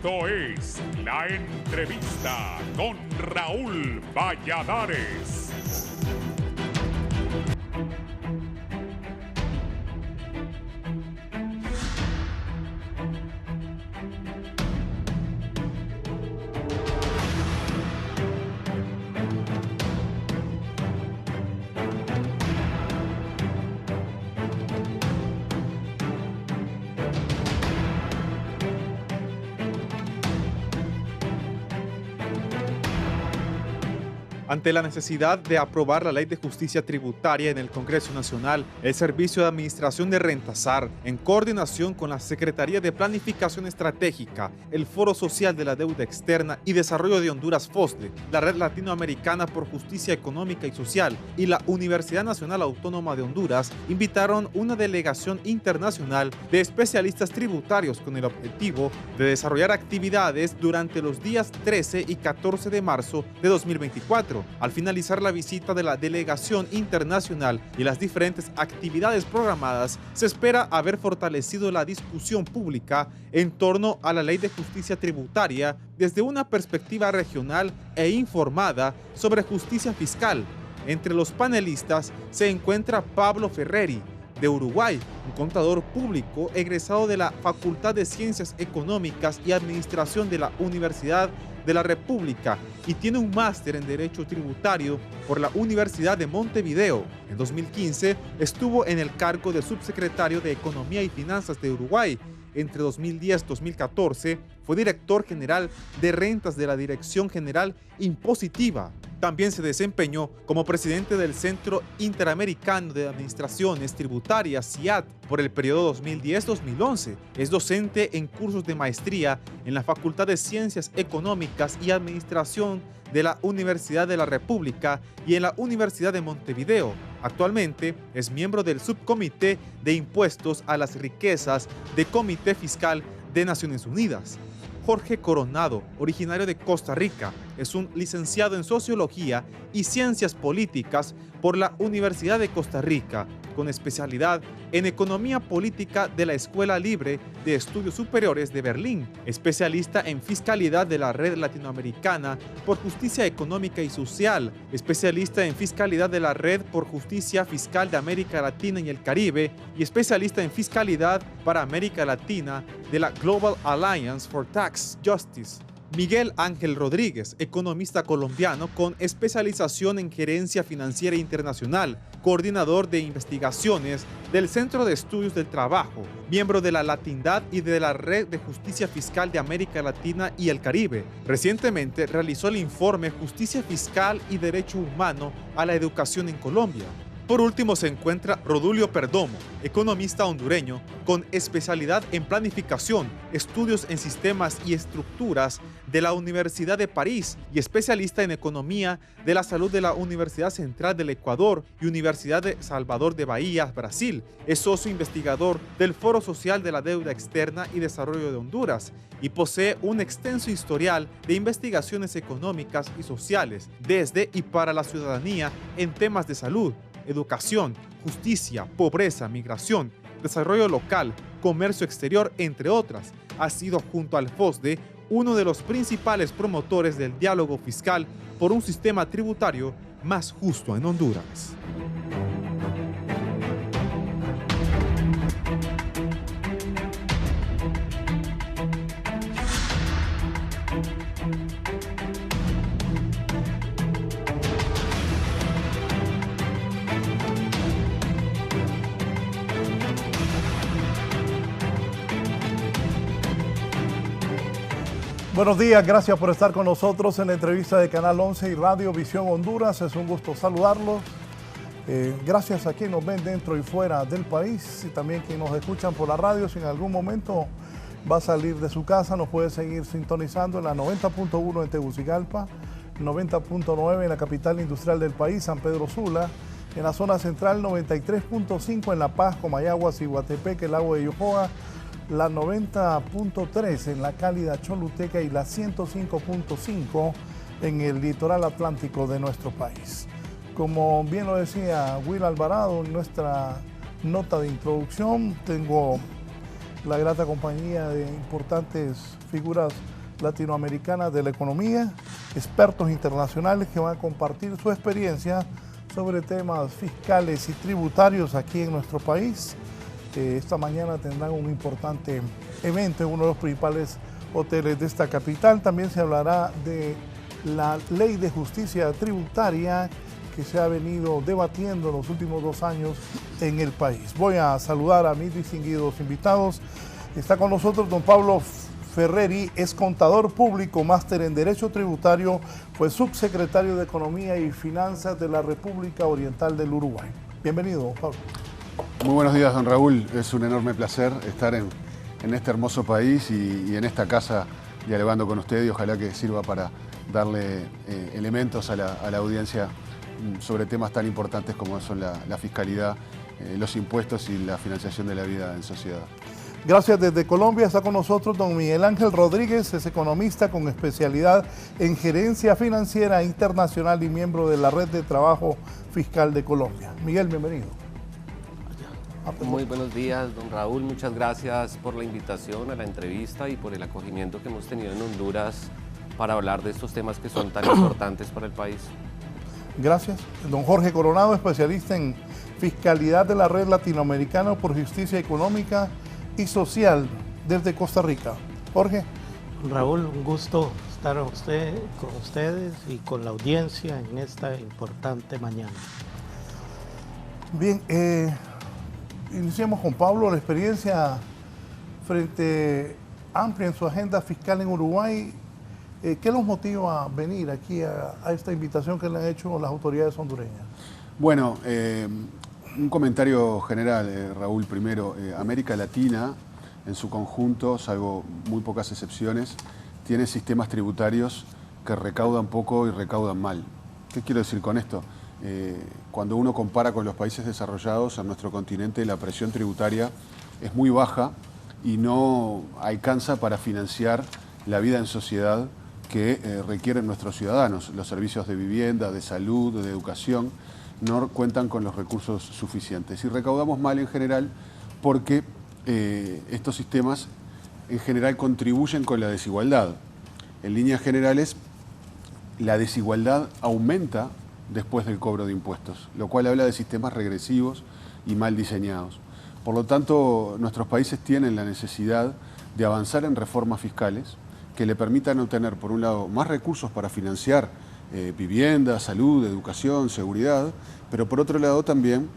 Esto es La Entrevista con Raúl Valladares. Ante la necesidad de aprobar la Ley de Justicia Tributaria en el Congreso Nacional, el Servicio de Administración de Renta SAR, en coordinación con la Secretaría de Planificación Estratégica, el Foro Social de la Deuda Externa y Desarrollo de Honduras FOSDE, la Red Latinoamericana por Justicia Económica y Social y la Universidad Nacional Autónoma de Honduras invitaron una delegación internacional de especialistas tributarios con el objetivo de desarrollar actividades durante los días 13 y 14 de marzo de 2024. Al finalizar la visita de la delegación internacional y las diferentes actividades programadas, se espera haber fortalecido la discusión pública en torno a la Ley de Justicia Tributaria desde una perspectiva regional e informada sobre justicia fiscal. Entre los panelistas se encuentra Pablo Ferreri, de Uruguay, un contador público egresado de la Facultad de Ciencias Económicas y Administración de la Universidad de la República y tiene un máster en Derecho Tributario por la Universidad de Montevideo. En 2015 estuvo en el cargo de subsecretario de Economía y Finanzas de Uruguay. Entre 2010 y 2014 fue director general de rentas de la Dirección General Impositiva. También se desempeñó como presidente del Centro Interamericano de Administraciones Tributarias, CIAT, por el periodo 2010-2011. Es docente en cursos de maestría en la Facultad de Ciencias Económicas y Administración de la Universidad de la República y en la Universidad de Montevideo. Actualmente es miembro del Subcomité de Impuestos a las Riquezas del Comité Fiscal de Naciones Unidas. Jorge Coronado, originario de Costa Rica, es un licenciado en Sociología y Ciencias Políticas por la Universidad de Costa Rica, con especialidad en Economía Política de la Escuela Libre de Estudios Superiores de Berlín, especialista en Fiscalidad de la Red Latinoamericana por Justicia Económica y Social, especialista en Fiscalidad de la Red por Justicia Fiscal de América Latina y el Caribe y especialista en Fiscalidad para América Latina de la Global Alliance for Tax Justice. Miguel Ángel Rodríguez, economista colombiano con especialización en gerencia financiera internacional, coordinador de investigaciones del Centro de Estudios del Trabajo, miembro de la Latindad y de la Red de Justicia Fiscal de América Latina y el Caribe. Recientemente realizó el informe Justicia Fiscal y Derecho Humano a la Educación en Colombia. Por último se encuentra Rodulio Perdomo, economista hondureño con especialidad en planificación, estudios en sistemas y estructuras de la Universidad de París y especialista en economía de la salud de la Universidad Central del Ecuador y Universidad de Salvador de Bahía, Brasil. Es socio investigador del Foro Social de la Deuda Externa y Desarrollo de Honduras y posee un extenso historial de investigaciones económicas y sociales desde y para la ciudadanía en temas de salud, educación, justicia, pobreza, migración, desarrollo local, comercio exterior, entre otras. Ha sido junto al FOSDE uno de los principales promotores del diálogo fiscal por un sistema tributario más justo en Honduras. Buenos días, gracias por estar con nosotros en la entrevista de Canal 11 y Radio Visión Honduras. Es un gusto saludarlos. Gracias a quienes nos ven dentro y fuera del país y también quienes nos escuchan por la radio. Si en algún momento va a salir de su casa, nos puede seguir sintonizando en la 90.1 en Tegucigalpa, 90.9 en la capital industrial del país, San Pedro Sula, en la zona central 93.5 en La Paz, Comayagua, Iguatepeque, el lago de Yojoa, la 90.3 en la cálida Choluteca y la 105.5 en el litoral atlántico de nuestro país. Como bien lo decía Will Alvarado en nuestra nota de introducción, tengo la grata compañía de importantes figuras Latinoamericana de la Economía, expertos internacionales que van a compartir su experiencia sobre temas fiscales y tributarios aquí en nuestro país. Esta mañana tendrán un importante evento en uno de los principales hoteles de esta capital. También se hablará de la ley de justicia tributaria que se ha venido debatiendo en los últimos 2 años en el país. Voy a saludar a mis distinguidos invitados. Está con nosotros don Pablo Ferreri, es contador público, máster en Derecho Tributario, fue subsecretario de Economía y Finanzas de la República Oriental del Uruguay. Bienvenido, don Pablo. Muy buenos días, don Raúl. Es un enorme placer estar en este hermoso país y en esta casa dialogando con usted, y ojalá que sirva para darle elementos a la audiencia sobre temas tan importantes como son la fiscalidad, los impuestos y la financiación de la vida en sociedad. Gracias. Desde Colombia está con nosotros don Miguel Ángel Rodríguez, es economista con especialidad en gerencia financiera internacional y miembro de la Red de Trabajo Fiscal de Colombia. Miguel, bienvenido. Muy buenos días, don Raúl. Muchas gracias por la invitación a la entrevista y por el acogimiento que hemos tenido en Honduras para hablar de estos temas que son tan importantes para el país. Gracias. Don Jorge Coronado, especialista en fiscalidad de la Red Latinoamericana por Justicia Económica y Social desde Costa Rica. Jorge. Raúl, un gusto estar con ustedes y con la audiencia en esta importante mañana. Bien, iniciamos con Pablo, la experiencia frente amplia en su agenda fiscal en Uruguay. ¿Qué los motiva a venir aquí a esta invitación que le han hecho las autoridades hondureñas? Bueno, un comentario general, Raúl, primero. América Latina, en su conjunto, salvo muy pocas excepciones, tiene sistemas tributarios que recaudan poco y recaudan mal. ¿Qué quiero decir con esto? Cuando uno compara con los países desarrollados en nuestro continente, la presión tributaria es muy baja y no alcanza para financiar la vida en sociedad que requieren nuestros ciudadanos. Los servicios de vivienda, de salud, de educación, no cuentan con los recursos suficientes. Y recaudamos mal en general porque estos sistemas en general contribuyen con la desigualdad. En líneas generales, la desigualdad aumenta después del cobro de impuestos, lo cual habla de sistemas regresivos y mal diseñados. Por lo tanto, nuestros países tienen la necesidad de avanzar en reformas fiscales que le permitan obtener, por un lado, más recursos para financiar vivienda, salud, educación, seguridad, pero por otro lado también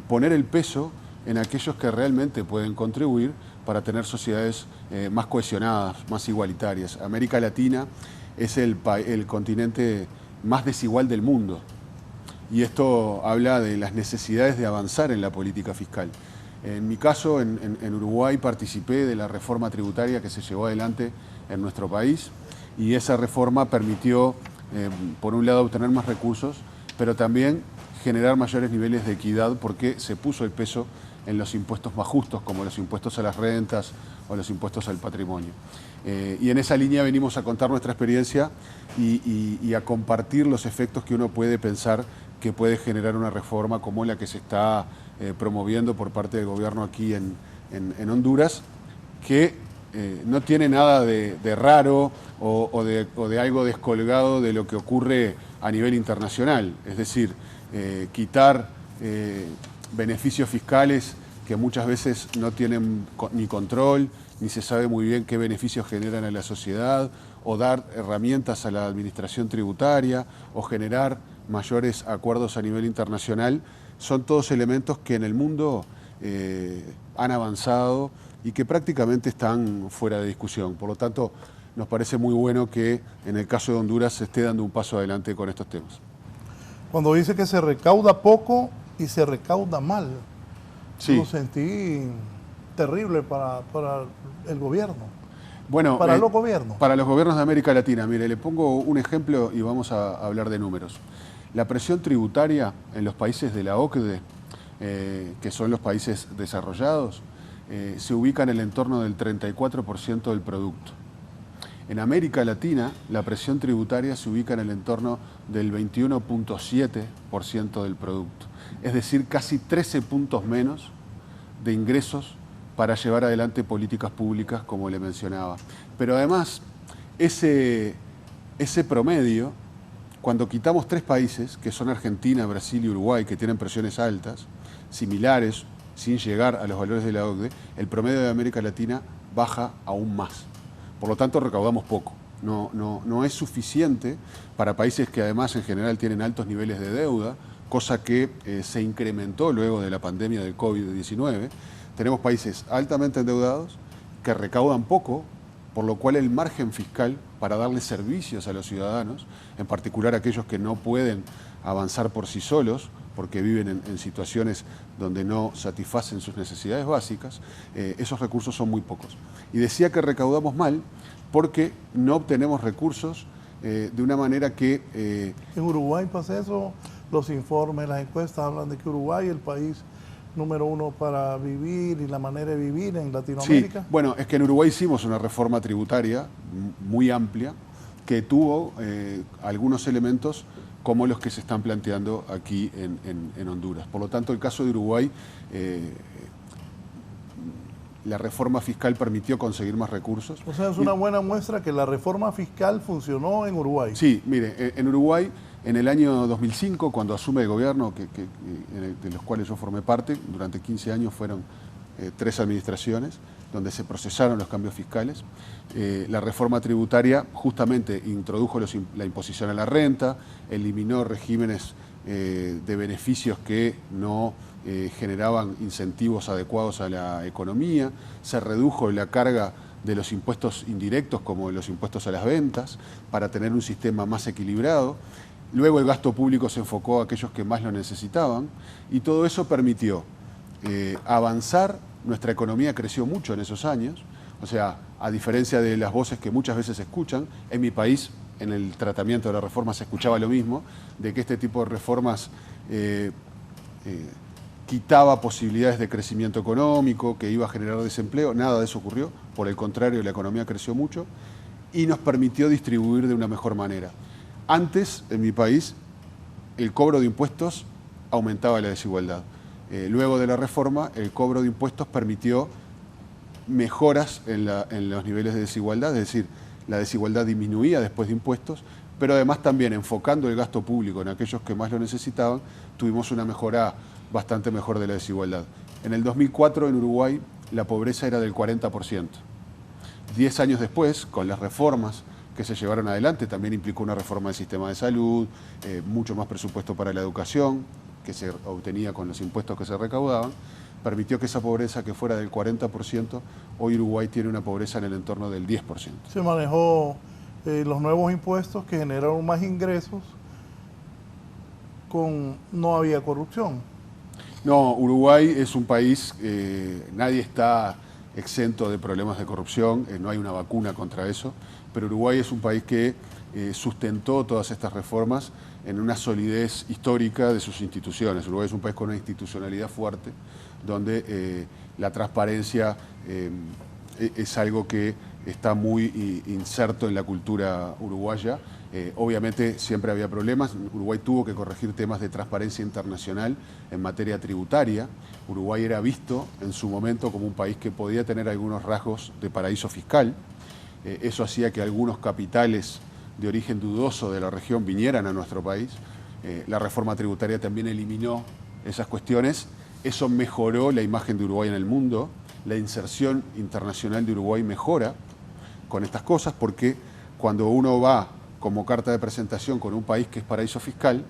poner el peso en aquellos que realmente pueden contribuir para tener sociedades más cohesionadas, más igualitarias. América Latina es el continente más desigual del mundo y esto habla de las necesidades de avanzar en la política fiscal. En mi caso, en Uruguay, participé de la reforma tributaria que se llevó adelante en nuestro país y esa reforma permitió, por un lado, obtener más recursos, pero también generar mayores niveles de equidad porque se puso el peso en los impuestos más justos, como los impuestos a las rentas o los impuestos al patrimonio. Y en esa línea venimos a contar nuestra experiencia y a compartir los efectos que uno puede pensar que puede generar una reforma como la que se está promoviendo por parte del gobierno aquí en Honduras, que no tiene nada de raro o de algo descolgado de lo que ocurre a nivel internacional. Es decir, quitar beneficios fiscales que muchas veces no tienen ni control, ni se sabe muy bien qué beneficios generan a la sociedad, o dar herramientas a la administración tributaria, o generar mayores acuerdos a nivel internacional, son todos elementos que en el mundo han avanzado y que prácticamente están fuera de discusión. Por lo tanto, nos parece muy bueno que en el caso de Honduras se esté dando un paso adelante con estos temas. Cuando dice que se recauda poco y se recauda mal, sí, lo sentí terrible para el gobierno. Bueno, para los gobiernos. Para los gobiernos de América Latina. Mire, le pongo un ejemplo y vamos a hablar de números. La presión tributaria en los países de la OCDE, que son los países desarrollados, se ubica en el entorno del 34% del producto. En América Latina, la presión tributaria se ubica en el entorno del 21.7% del producto. Es decir, casi 13 puntos menos de ingresos para llevar adelante políticas públicas, como le mencionaba. Pero además, ese promedio, cuando quitamos 3 países, que son Argentina, Brasil y Uruguay, que tienen presiones altas, similares, sin llegar a los valores de la OCDE, el promedio de América Latina baja aún más. Por lo tanto, recaudamos poco. No es suficiente para países que además en general tienen altos niveles de deuda, cosa que se incrementó luego de la pandemia del COVID-19. Tenemos países altamente endeudados que recaudan poco, por lo cual el margen fiscal para darle servicios a los ciudadanos, en particular aquellos que no pueden avanzar por sí solos, porque viven en situaciones donde no satisfacen sus necesidades básicas, esos recursos son muy pocos. Y decía que recaudamos mal porque no obtenemos recursos de una manera que... En Uruguay pasa eso, los informes, las encuestas hablan de que Uruguay es el país número 1 para vivir y la manera de vivir en Latinoamérica. Sí, bueno, es que en Uruguay hicimos una reforma tributaria muy amplia que tuvo algunos elementos como los que se están planteando aquí en Honduras. Por lo tanto, el caso de Uruguay, la reforma fiscal permitió conseguir más recursos. O sea, es una buena muestra que la reforma fiscal funcionó en Uruguay. Sí, mire, en Uruguay, en el año 2005, cuando asume el gobierno, de los cuales yo formé parte, durante 15 años fueron 3 administraciones, donde se procesaron los cambios fiscales. La reforma tributaria justamente introdujo la imposición a la renta, eliminó regímenes de beneficios que no generaban incentivos adecuados a la economía, se redujo la carga de los impuestos indirectos como los impuestos a las ventas para tener un sistema más equilibrado. Luego el gasto público se enfocó a aquellos que más lo necesitaban y todo eso permitió avanzar. Nuestra economía creció mucho en esos años, o sea, a diferencia de las voces que muchas veces se escuchan, en mi país, en el tratamiento de la reforma se escuchaba lo mismo, de que este tipo de reformas quitaba posibilidades de crecimiento económico, que iba a generar desempleo. Nada de eso ocurrió, por el contrario, la economía creció mucho y nos permitió distribuir de una mejor manera. Antes, en mi país, el cobro de impuestos aumentaba la desigualdad. Luego de la reforma, el cobro de impuestos permitió mejoras en los niveles de desigualdad, es decir, la desigualdad disminuía después de impuestos, pero además también enfocando el gasto público en aquellos que más lo necesitaban, tuvimos una mejora bastante mejor de la desigualdad. En el 2004 en Uruguay la pobreza era del 40%. 10 años después, con las reformas que se llevaron adelante, también implicó una reforma del sistema de salud, mucho más presupuesto para la educación, que se obtenía con los impuestos que se recaudaban, permitió que esa pobreza que fuera del 40%, hoy Uruguay tiene una pobreza en el entorno del 10%. Se manejó los nuevos impuestos que generaron más ingresos, no había corrupción. No, Uruguay es un país, nadie está exento de problemas de corrupción, no hay una vacuna contra eso, pero Uruguay es un país que sustentó todas estas reformas en una solidez histórica de sus instituciones. Uruguay es un país con una institucionalidad fuerte, donde la transparencia es algo que está muy inserto en la cultura uruguaya. Obviamente siempre había problemas. Uruguay tuvo que corregir temas de transparencia internacional en materia tributaria. Uruguay era visto en su momento como un país que podía tener algunos rasgos de paraíso fiscal. Eso hacía que algunos capitales de origen dudoso de la región vinieran a nuestro país. La reforma tributaria también eliminó esas cuestiones. Eso mejoró la imagen de Uruguay en el mundo. La inserción internacional de Uruguay mejora con estas cosas porque cuando uno va como carta de presentación con un país que es paraíso fiscal,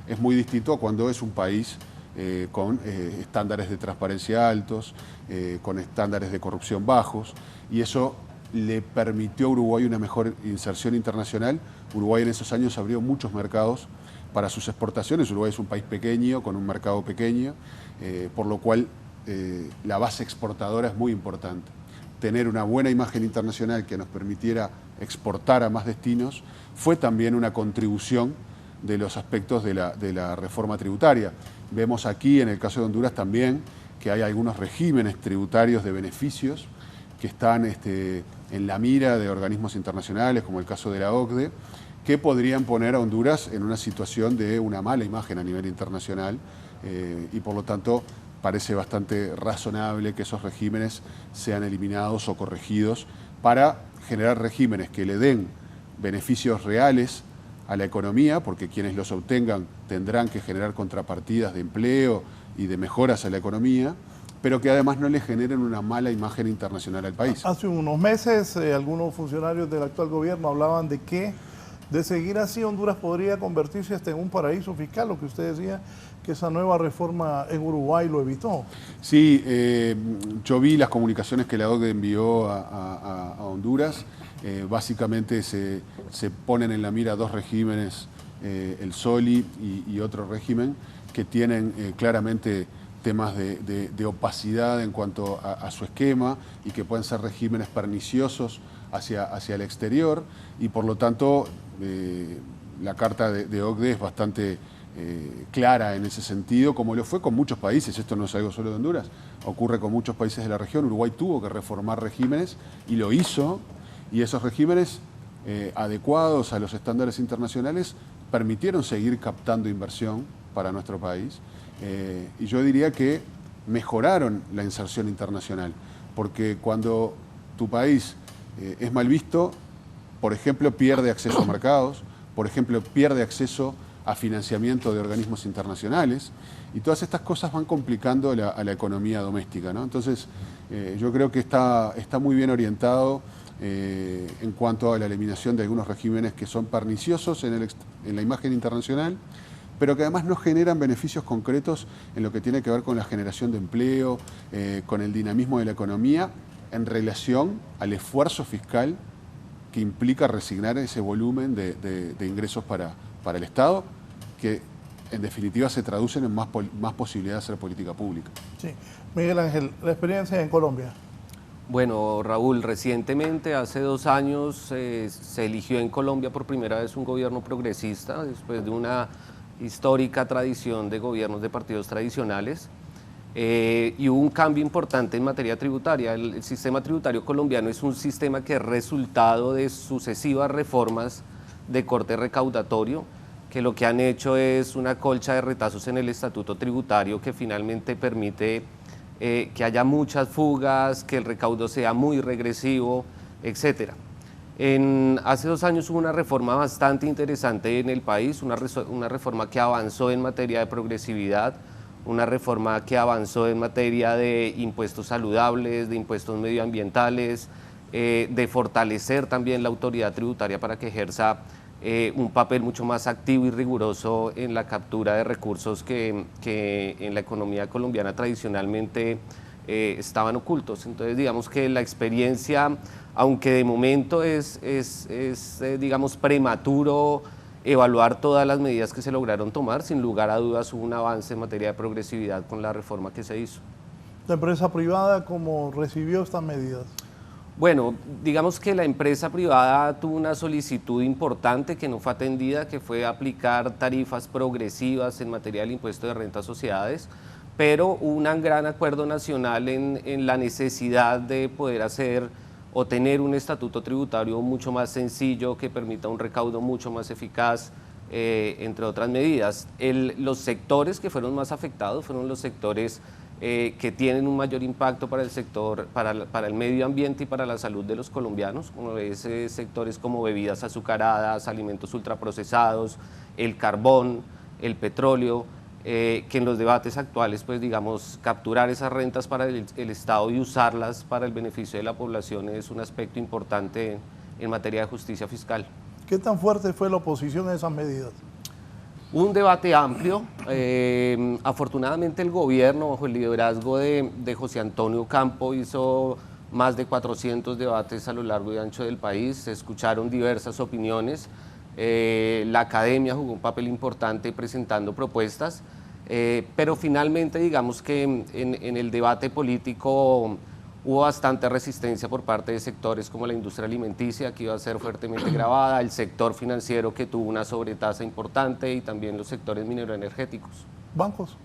es muy distinto a cuando es un país con estándares de transparencia altos, con estándares de corrupción bajos, y eso le permitió a Uruguay una mejor inserción internacional. Uruguay en esos años abrió muchos mercados para sus exportaciones. Uruguay es un país pequeño, con un mercado pequeño, por lo cual la base exportadora es muy importante. Tener una buena imagen internacional que nos permitiera exportar a más destinos fue también una contribución de los aspectos de la reforma tributaria. Vemos aquí, en el caso de Honduras también, que hay algunos regímenes tributarios de beneficios que están en la mira de organismos internacionales, como el caso de la OCDE, que podrían poner a Honduras en una situación de una mala imagen a nivel internacional y por lo tanto parece bastante razonable que esos regímenes sean eliminados o corregidos para generar regímenes que le den beneficios reales a la economía, porque quienes los obtengan tendrán que generar contrapartidas de empleo y de mejoras a la economía, pero que además no le generen una mala imagen internacional al país. Hace unos meses algunos funcionarios del actual gobierno hablaban de que de seguir así Honduras podría convertirse hasta en un paraíso fiscal, lo que usted decía que esa nueva reforma en Uruguay lo evitó. Sí, yo vi las comunicaciones que la OCDE envió a Honduras. Básicamente se ponen en la mira dos regímenes, el SOLI y otro régimen, que tienen claramente temas de opacidad en cuanto a su esquema y que pueden ser regímenes perniciosos hacia el exterior, y por lo tanto la carta de OCDE es bastante clara en ese sentido, como lo fue con muchos países. Esto no es algo solo de Honduras, ocurre con muchos países de la región. Uruguay tuvo que reformar regímenes y lo hizo, y esos regímenes adecuados a los estándares internacionales permitieron seguir captando inversión para nuestro país, y yo diría que mejoraron la inserción internacional, porque cuando tu país es mal visto, por ejemplo, pierde acceso a mercados, por ejemplo, pierde acceso a financiamiento de organismos internacionales, y todas estas cosas van complicando a la economía doméstica, ¿no? Entonces, yo creo que está muy bien orientado en cuanto a la eliminación de algunos regímenes que son perniciosos en la imagen internacional, pero que además no generan beneficios concretos en lo que tiene que ver con la generación de empleo, con el dinamismo de la economía, en relación al esfuerzo fiscal que implica resignar ese volumen de ingresos para el Estado, que en definitiva se traducen en más posibilidad de hacer política pública. Sí. Miguel Ángel, la experiencia en Colombia. Bueno, Raúl, recientemente, hace 2 años, se eligió en Colombia por primera vez un gobierno progresista, después de una histórica tradición de gobiernos de partidos tradicionales, y hubo un cambio importante en materia tributaria. El sistema tributario colombiano es un sistema que es resultado de sucesivas reformas de corte recaudatorio, que lo que han hecho es una colcha de retazos en el estatuto tributario que finalmente permite que haya muchas fugas, que el recaudo sea muy regresivo, etc. Hace 2 años hubo una reforma bastante interesante en el país, una reforma que avanzó en materia de progresividad, una reforma que avanzó en materia de impuestos saludables, de impuestos medioambientales, de fortalecer también la autoridad tributaria para que ejerza un papel mucho más activo y riguroso en la captura de recursos que en la economía colombiana tradicionalmente estaban ocultos. Entonces, digamos que la experiencia, aunque de momento es digamos, prematuro evaluar todas las medidas que se lograron tomar, sin lugar a dudas hubo un avance en materia de progresividad con la reforma que se hizo. ¿La empresa privada cómo recibió estas medidas? Bueno, digamos que la empresa privada tuvo una solicitud importante que no fue atendida, que fue aplicar tarifas progresivas en materia del impuesto de renta a sociedades, pero hubo un gran acuerdo nacional en la necesidad de poder hacer o tener un estatuto tributario mucho más sencillo que permita un recaudo mucho más eficaz, entre otras medidas. Los sectores que fueron más afectados fueron los sectores que tienen un mayor impacto para el sector, para el medio ambiente y para la salud de los colombianos, como sectores como bebidas azucaradas, alimentos ultraprocesados, el carbón, el petróleo, que en los debates actuales, pues digamos, capturar esas rentas para el Estado y usarlas para el beneficio de la población es un aspecto importante en materia de justicia fiscal. ¿Qué tan fuerte fue la oposición a esas medidas? Un debate amplio. Afortunadamente el gobierno, bajo el liderazgo de José Antonio Campo, hizo más de 400 debates a lo largo y ancho del país. Se escucharon diversas opiniones. La academia jugó un papel importante presentando propuestas, pero finalmente digamos que en el debate político hubo bastante resistencia por parte de sectores como la industria alimenticia, que iba a ser fuertemente gravada, el sector financiero, que tuvo una sobretasa importante, y también los sectores mineroenergéticos. ¿Bancos?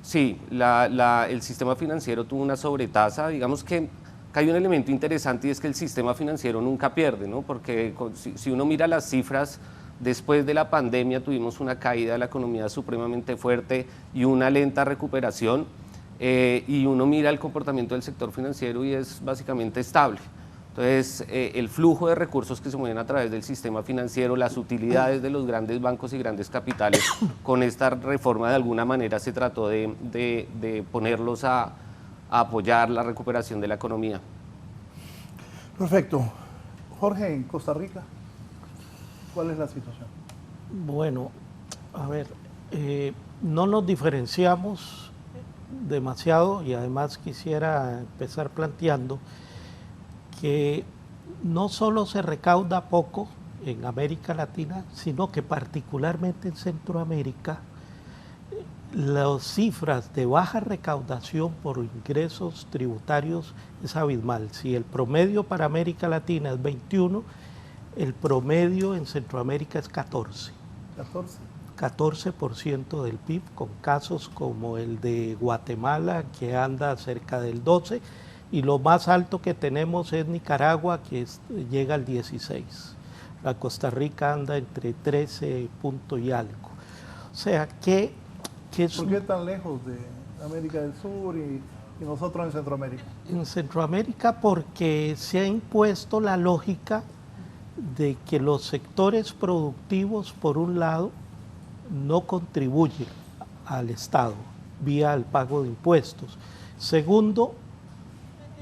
Sí, el sistema financiero tuvo una sobretasa. Digamos que hay un elemento interesante, y es que el sistema financiero nunca pierde, ¿no? Porque si uno mira las cifras, después de la pandemia tuvimos una caída de la economía supremamente fuerte y una lenta recuperación. Y uno mira el comportamiento del sector financiero y es básicamente estable. Entonces, el flujo de recursos que se mueven a través del sistema financiero, las utilidades de los grandes bancos y grandes capitales, con esta reforma de alguna manera se trató de ponerlos a apoyar la recuperación de la economía. Perfecto. Jorge, en Costa Rica, ¿cuál es la situación? Bueno, a ver, no nos diferenciamos demasiado y además quisiera empezar planteando que no solo se recauda poco en América Latina, sino que particularmente en Centroamérica las cifras de baja recaudación por ingresos tributarios es abismal. Si el promedio para América Latina es 21, el promedio en Centroamérica es 14. 14% del PIB, con casos como el de Guatemala, que anda cerca del 12%, y lo más alto que tenemos es Nicaragua, que llega al 16%. La Costa Rica anda entre 13 puntos y algo. O sea, que es... ¿Por qué tan lejos de América del Sur y nosotros en Centroamérica? En Centroamérica porque se ha impuesto la lógica de que los sectores productivos, por un lado, no contribuyen al Estado vía el pago de impuestos. Segundo,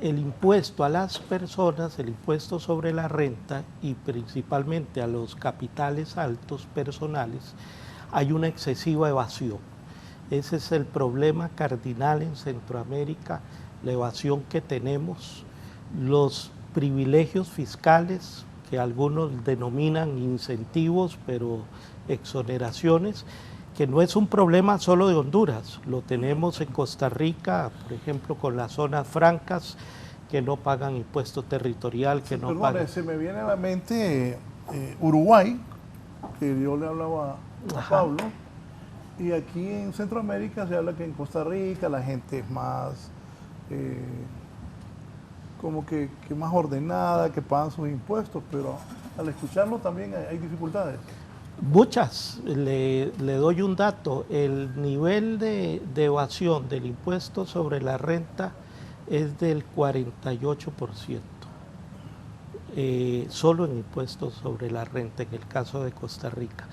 el impuesto a las personas, el impuesto sobre la renta y principalmente a los capitales altos personales, hay una excesiva evasión. Ese es el problema cardinal en Centroamérica, la evasión que tenemos, los privilegios fiscales, que algunos denominan incentivos, pero exoneraciones, que no es un problema solo de Honduras, lo tenemos en Costa Rica, por ejemplo, con las zonas francas, que no pagan impuesto territorial, que no pagan... Se me viene a la mente Uruguay, que yo le hablaba a Pablo, y aquí en Centroamérica se habla que en Costa Rica la gente es más, como que más ordenada, que pagan sus impuestos, pero al escucharlo también hay dificultades. Muchas. Le doy un dato. El nivel de evasión del impuesto sobre la renta es del 48%. Solo en impuestos sobre la renta, en el caso de Costa Rica,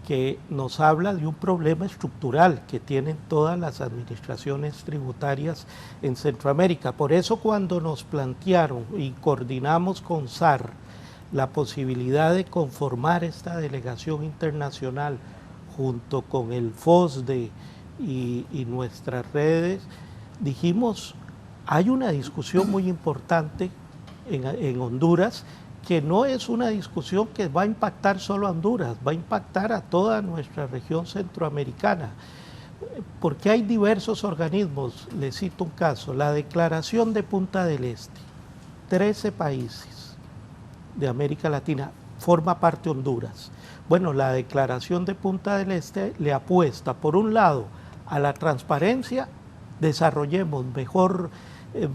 que nos habla de un problema estructural que tienen todas las administraciones tributarias en Centroamérica. Por eso cuando nos plantearon y coordinamos con SAR la posibilidad de conformar esta delegación internacional junto con el FOSDE y nuestras redes, dijimos, hay una discusión muy importante en Honduras, que no es una discusión que va a impactar solo a Honduras, va a impactar a toda nuestra región centroamericana, porque hay diversos organismos. Les cito un caso, la Declaración de Punta del Este, 13 países de América Latina, forma parte Honduras. Bueno, la Declaración de Punta del Este le apuesta, por un lado, a la transparencia, desarrollemos mejor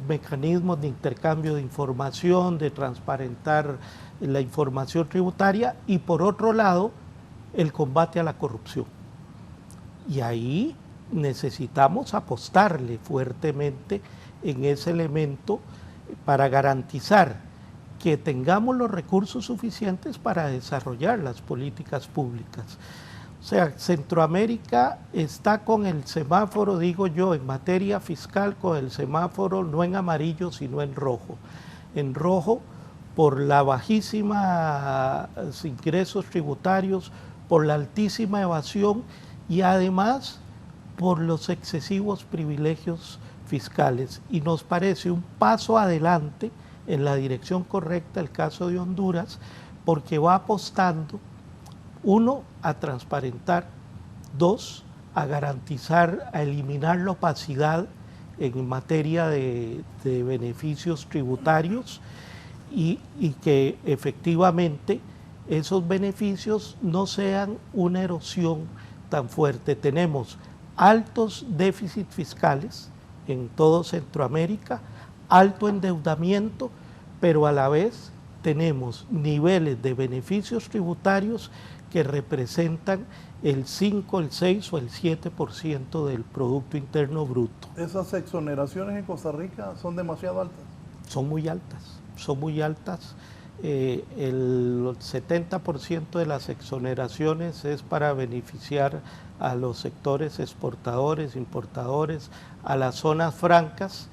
mecanismos de intercambio de información, de transparentar la información tributaria, y por otro lado, el combate a la corrupción. Y ahí necesitamos apostarle fuertemente en ese elemento para garantizar que tengamos los recursos suficientes para desarrollar las políticas públicas. O sea, Centroamérica está con el semáforo, digo yo, en materia fiscal, con el semáforo no en amarillo, sino en rojo. En rojo por la bajísima ingresos tributarios, por la altísima evasión y además por los excesivos privilegios fiscales. Y nos parece un paso adelante en la dirección correcta el caso de Honduras, porque va apostando, uno, a transparentar, dos, a garantizar, a eliminar la opacidad en materia de beneficios tributarios y que efectivamente esos beneficios no sean una erosión tan fuerte. Tenemos altos déficits fiscales en todo Centroamérica, alto endeudamiento, pero a la vez tenemos niveles de beneficios tributarios que representan el 5, el 6 o el 7% del Producto Interno Bruto. ¿Esas exoneraciones en Costa Rica son demasiado altas? Son muy altas. son muy altas. El 70% de las exoneraciones es para beneficiar a los sectores exportadores, importadores, a las zonas francas,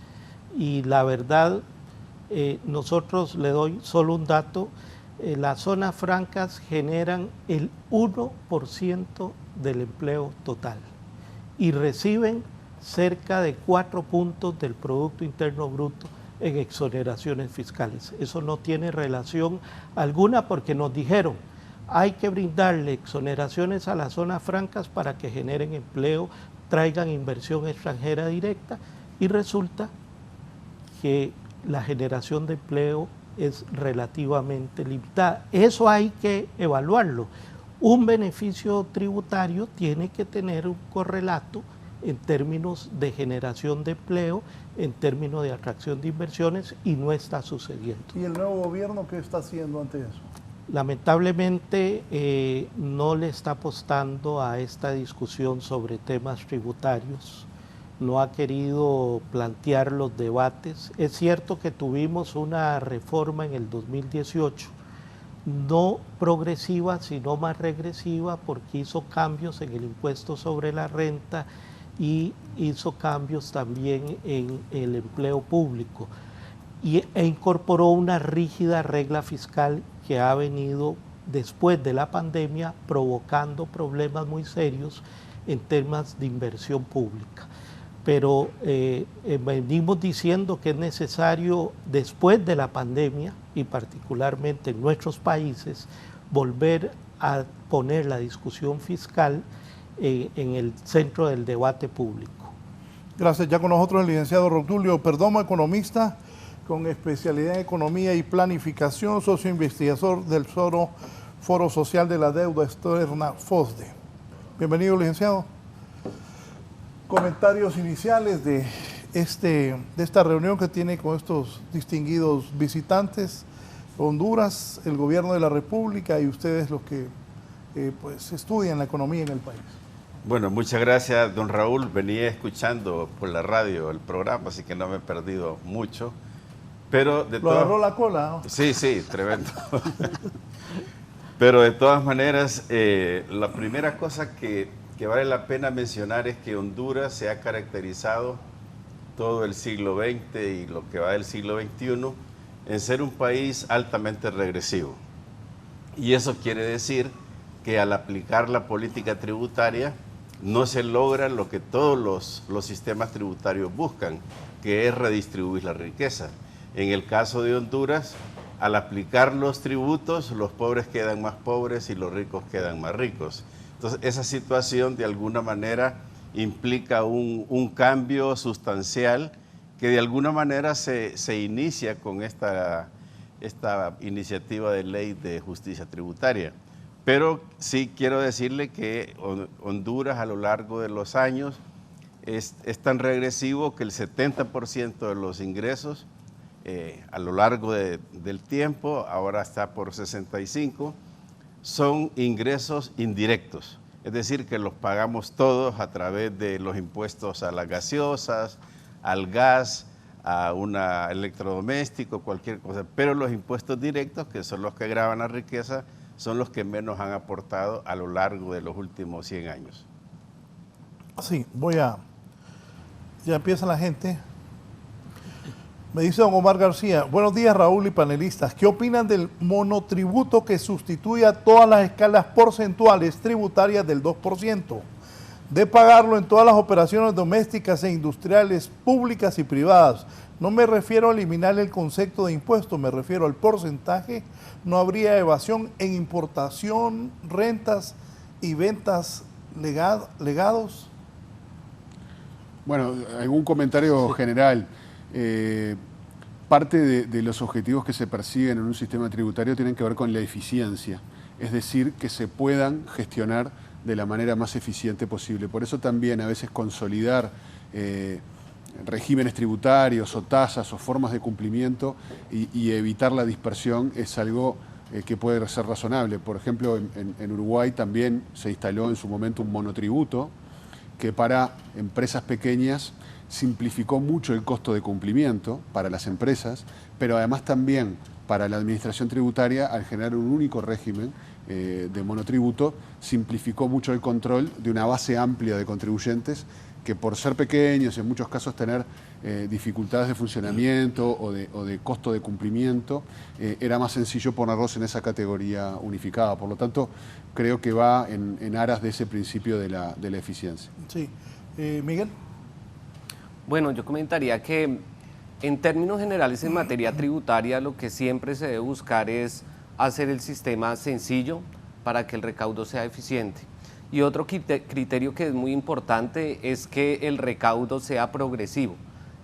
y la verdad, nosotros, le doy solo un dato, las zonas francas generan el 1% del empleo total y reciben cerca de 4 puntos del Producto Interno Bruto en exoneraciones fiscales. Eso no tiene relación alguna, porque nos dijeron hay que brindarle exoneraciones a las zonas francas para que generen empleo, traigan inversión extranjera directa, y resulta que la generación de empleo es relativamente limitada. Eso hay que evaluarlo. Un beneficio tributario tiene que tener un correlato en términos de generación de empleo, en términos de atracción de inversiones, y no está sucediendo. ¿Y el nuevo gobierno qué está haciendo ante eso? Lamentablemente no le está apostando a esta discusión sobre temas tributarios, no ha querido plantear los debates. Es cierto que tuvimos una reforma en el 2018, no progresiva, sino más regresiva, porque hizo cambios en el impuesto sobre la renta y hizo cambios también en el empleo público, e incorporó una rígida regla fiscal que ha venido después de la pandemia provocando problemas muy serios en temas de inversión pública. Pero venimos diciendo que es necesario, después de la pandemia, y particularmente en nuestros países, volver a poner la discusión fiscal en el centro del debate público. Gracias. Ya con nosotros el licenciado Rotulio Perdomo, economista con especialidad en economía y planificación, socio investigador del Foro Social de la Deuda Externa, FOSDE. Bienvenido, licenciado. Comentarios iniciales de esta reunión que tiene con estos distinguidos visitantes, Honduras, el gobierno de la República y ustedes los que pues estudian la economía en el país. Bueno, muchas gracias, don Raúl. Venía escuchando por la radio el programa, así que no me he perdido mucho. Pero de ¿Lo agarró la cola, no? Sí, sí, tremendo. Pero de todas maneras, la primera cosa que vale la pena mencionar es que Honduras se ha caracterizado todo el siglo XX y lo que va del siglo XXI en ser un país altamente regresivo. Y eso quiere decir que al aplicar la política tributaria no se logra lo que todos los sistemas tributarios buscan, que es redistribuir la riqueza. En el caso de Honduras, al aplicar los tributos, los pobres quedan más pobres y los ricos quedan más ricos. Entonces, esa situación de alguna manera implica un cambio sustancial que de alguna manera se inicia con esta iniciativa de ley de justicia tributaria. Pero sí quiero decirle que Honduras a lo largo de los años es tan regresivo que el 70% de los ingresos a lo largo del tiempo, ahora está por 65%, son ingresos indirectos. Es decir, que los pagamos todos a través de los impuestos a las gaseosas, al gas, a un electrodoméstico, cualquier cosa. Pero los impuestos directos, que son los que gravan la riqueza, son los que menos han aportado a lo largo de los últimos 100 años. Sí, ya empieza la gente. Me dice don Omar García, buenos días Raúl y panelistas, ¿qué opinan del monotributo que sustituye a todas las escalas porcentuales tributarias del 2%? De pagarlo en todas las operaciones domésticas e industriales, públicas y privadas. No me refiero a eliminar el concepto de impuesto, me refiero al porcentaje. No habría evasión en importación, rentas y ventas legados. Bueno, algún comentario general. Parte de los objetivos que se persiguen en un sistema tributario tienen que ver con la eficiencia, es decir, que se puedan gestionar de la manera más eficiente posible. Por eso también a veces consolidar regímenes tributarios o tasas o formas de cumplimiento y evitar la dispersión es algo que puede ser razonable. Por ejemplo, en Uruguay también se instaló en su momento un monotributo que para empresas pequeñas simplificó mucho el costo de cumplimiento para las empresas, pero además también para la administración tributaria, al generar un único régimen de monotributo, simplificó mucho el control de una base amplia de contribuyentes que, por ser pequeños, en muchos casos tener dificultades de funcionamiento o de costo de cumplimiento, era más sencillo ponerlos en esa categoría unificada. Por lo tanto, creo que va en aras de ese principio de la eficiencia. Sí. Miguel. Bueno, yo comentaría que en términos generales en materia tributaria lo que siempre se debe buscar es hacer el sistema sencillo para que el recaudo sea eficiente. Y otro criterio que es muy importante es que el recaudo sea progresivo,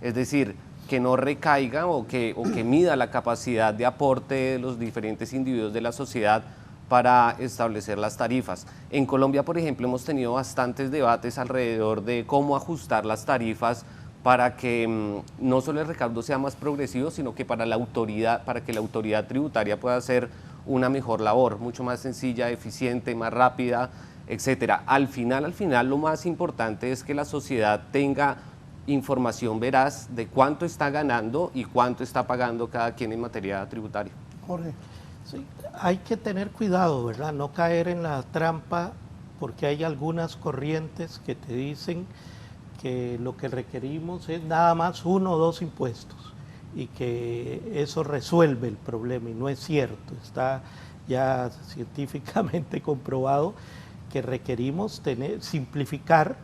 es decir, que no recaiga o que mida la capacidad de aporte de los diferentes individuos de la sociedad para establecer las tarifas. En Colombia, por ejemplo, hemos tenido bastantes debates alrededor de cómo ajustar las tarifas para que no solo el recaudo sea más progresivo, sino que para que la autoridad tributaria pueda hacer una mejor labor, mucho más sencilla, eficiente, más rápida, etcétera. Al final, lo más importante es que la sociedad tenga información veraz de cuánto está ganando y cuánto está pagando cada quien en materia tributaria. Jorge. Sí, hay que tener cuidado, ¿verdad? No caer en la trampa, porque hay algunas corrientes que te dicen que lo que requerimos es nada más 1 o 2 impuestos y que eso resuelve el problema, y no es cierto. Está ya científicamente comprobado que requerimos simplificar,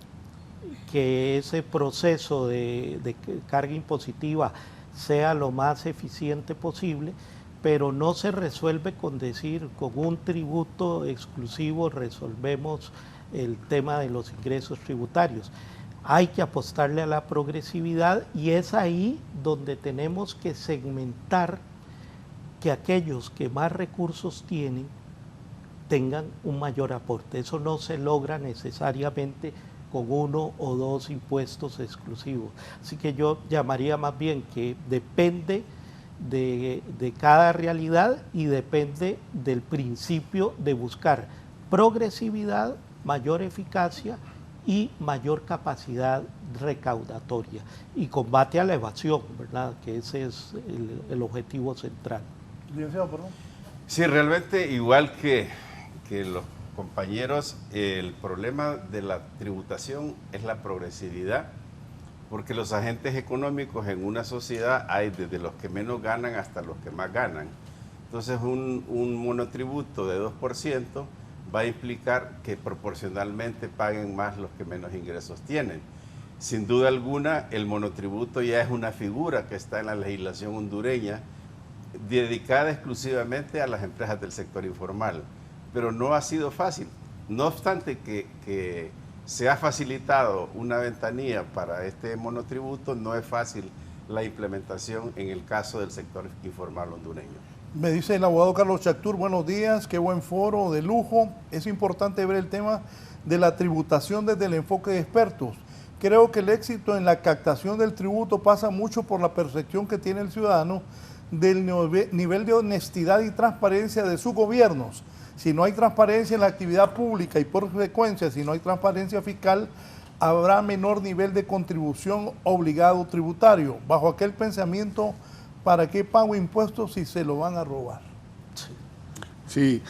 que ese proceso de carga impositiva sea lo más eficiente posible, pero no se resuelve con decir con un tributo exclusivo resolvemos el tema de los ingresos tributarios. Hay que apostarle a la progresividad, y es ahí donde tenemos que segmentar que aquellos que más recursos tienen tengan un mayor aporte. Eso no se logra necesariamente con 1 o 2 impuestos exclusivos. Así que yo llamaría más bien que depende de cada realidad y depende del principio de buscar progresividad, mayor eficacia y mayor capacidad recaudatoria y combate a la evasión, ¿verdad? Que ese es el objetivo central. Licenciado, perdón. Sí, realmente igual que los compañeros, el problema de la tributación es la progresividad, porque los agentes económicos en una sociedad hay desde los que menos ganan hasta los que más ganan. Entonces un monotributo de 2% va a implicar que proporcionalmente paguen más los que menos ingresos tienen. Sin duda alguna, el monotributo ya es una figura que está en la legislación hondureña, dedicada exclusivamente a las empresas del sector informal, pero no ha sido fácil. No obstante que se ha facilitado una ventanilla para este monotributo, no es fácil la implementación en el caso del sector informal hondureño. Me dice el abogado Carlos Chactur, buenos días, qué buen foro, de lujo. Es importante ver el tema de la tributación desde el enfoque de expertos. Creo que el éxito en la captación del tributo pasa mucho por la percepción que tiene el ciudadano del nivel de honestidad y transparencia de sus gobiernos. Si no hay transparencia en la actividad pública y por frecuencia, si no hay transparencia fiscal, habrá menor nivel de contribución obligado tributario. Bajo aquel pensamiento, ¿para qué pago impuestos si se lo van a robar? Sí,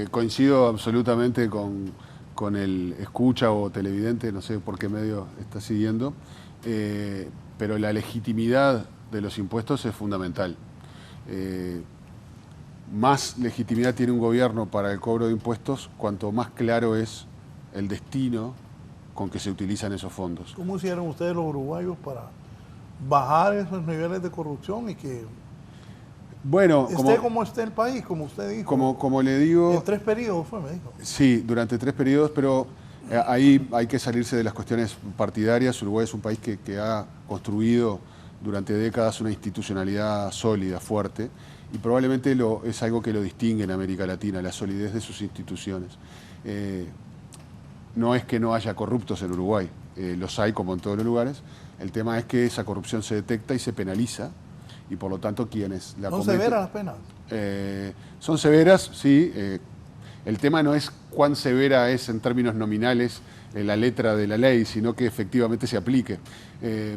coincido absolutamente con el escucha o televidente, no sé por qué medio está siguiendo, pero la legitimidad de los impuestos es fundamental. Más legitimidad tiene un gobierno para el cobro de impuestos cuanto más claro es el destino con que se utilizan esos fondos. ¿Cómo hicieron ustedes los uruguayos para bajar esos niveles de corrupción y que bueno, esté como esté el país, como usted dijo? Como le digo... En 3 periodos fue, me dijo. Sí, durante 3 periodos, pero ahí hay que salirse de las cuestiones partidarias. Uruguay es un país que ha construido durante décadas una institucionalidad sólida, fuerte, y probablemente es algo que lo distingue en América Latina, la solidez de sus instituciones. No es que no haya corruptos en Uruguay, los hay como en todos los lugares. El tema es que esa corrupción se detecta y se penaliza, y por lo tanto quienes la cometen... ¿Son severas las penas? Son severas, sí. El tema no es cuán severa es en términos nominales la letra de la ley, sino que efectivamente se aplique,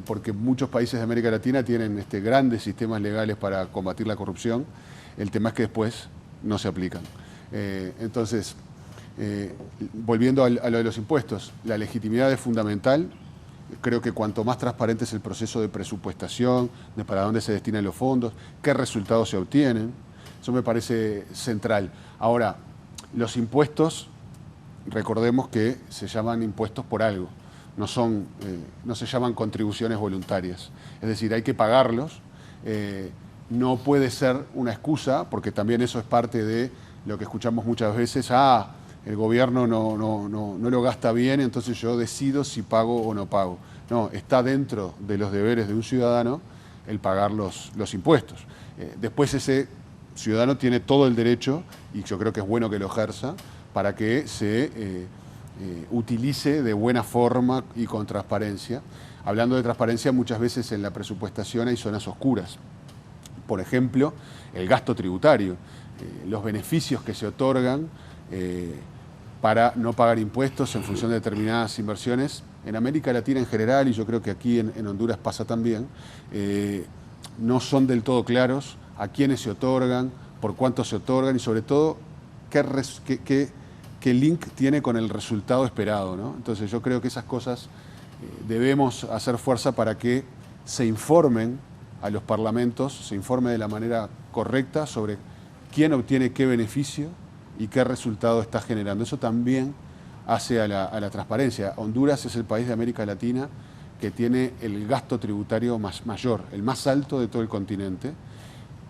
porque muchos países de América Latina tienen grandes sistemas legales para combatir la corrupción. El tema es que después no se aplican. Entonces, volviendo a lo de los impuestos, la legitimidad es fundamental. Creo que cuanto más transparente es el proceso de presupuestación, de para dónde se destinan los fondos, qué resultados se obtienen, eso me parece central. Ahora, los impuestos, recordemos que se llaman impuestos por algo, no se llaman contribuciones voluntarias. Es decir, hay que pagarlos. No puede ser una excusa, porque también eso es parte de lo que escuchamos muchas veces, el gobierno no lo gasta bien, entonces yo decido si pago o no pago. No, está dentro de los deberes de un ciudadano el pagar los impuestos. Después ese ciudadano tiene todo el derecho, y yo creo que es bueno que lo ejerza, para que se utilice de buena forma y con transparencia. Hablando de transparencia, muchas veces en la presupuestación hay zonas oscuras. Por ejemplo, el gasto tributario, los beneficios que se otorgan para no pagar impuestos en función de determinadas inversiones. En América Latina en general, y yo creo que aquí en Honduras pasa también, no son del todo claros a quiénes se otorgan, por cuánto se otorgan y sobre todo qué link tiene con el resultado esperado, ¿no? Entonces yo creo que esas cosas debemos hacer fuerza para que se informen a los parlamentos, se informe de la manera correcta sobre quién obtiene qué beneficio y qué resultado está generando. Eso también hace a la transparencia. Honduras es el país de América Latina que tiene el gasto tributario mayor, el más alto de todo el continente,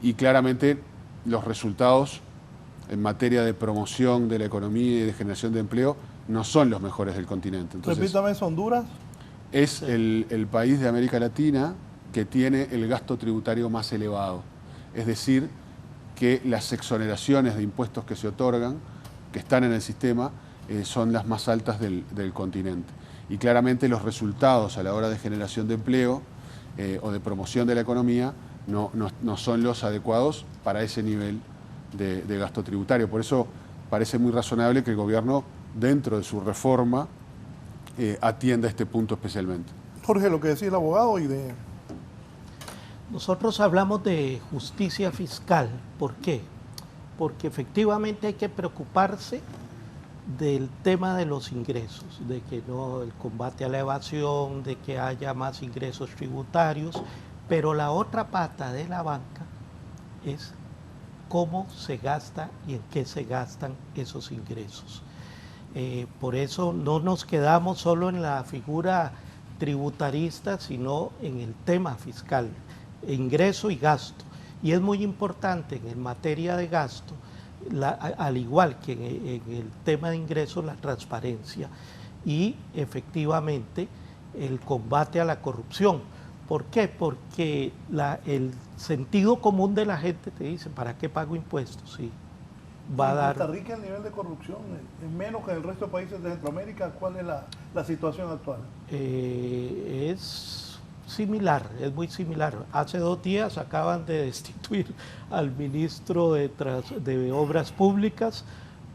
y claramente los resultados en materia de promoción de la economía y de generación de empleo no son los mejores del continente. Entonces, repítame, ¿es Honduras? Es el país de América Latina que tiene el gasto tributario más elevado. Es decir, que las exoneraciones de impuestos que se otorgan, que están en el sistema, son las más altas del continente. Y claramente los resultados a la hora de generación de empleo o de promoción de la economía no son los adecuados para ese nivel de gasto tributario. Por eso parece muy razonable que el gobierno, dentro de su reforma, atienda este punto especialmente. Jorge, lo que decía el abogado Nosotros hablamos de justicia fiscal. ¿Por qué? Porque efectivamente hay que preocuparse del tema de los ingresos, de que no el combate a la evasión, de que haya más ingresos tributarios, pero la otra pata de la banca es cómo se gasta y en qué se gastan esos ingresos. Por eso no nos quedamos solo en la figura tributarista, sino en el tema fiscal, ingreso y gasto. Y es muy importante en materia de gasto, al igual que en el tema de ingresos, la transparencia y efectivamente el combate a la corrupción. ¿Por qué? Porque el sentido común de la gente te dice, ¿para qué pago impuestos? Sí, va a dar... En Costa Rica el nivel de corrupción es menos que en el resto de países de Centroamérica. ¿Cuál es la situación actual? Es similar, es muy similar. Hace 2 días acaban de destituir al ministro de Obras Públicas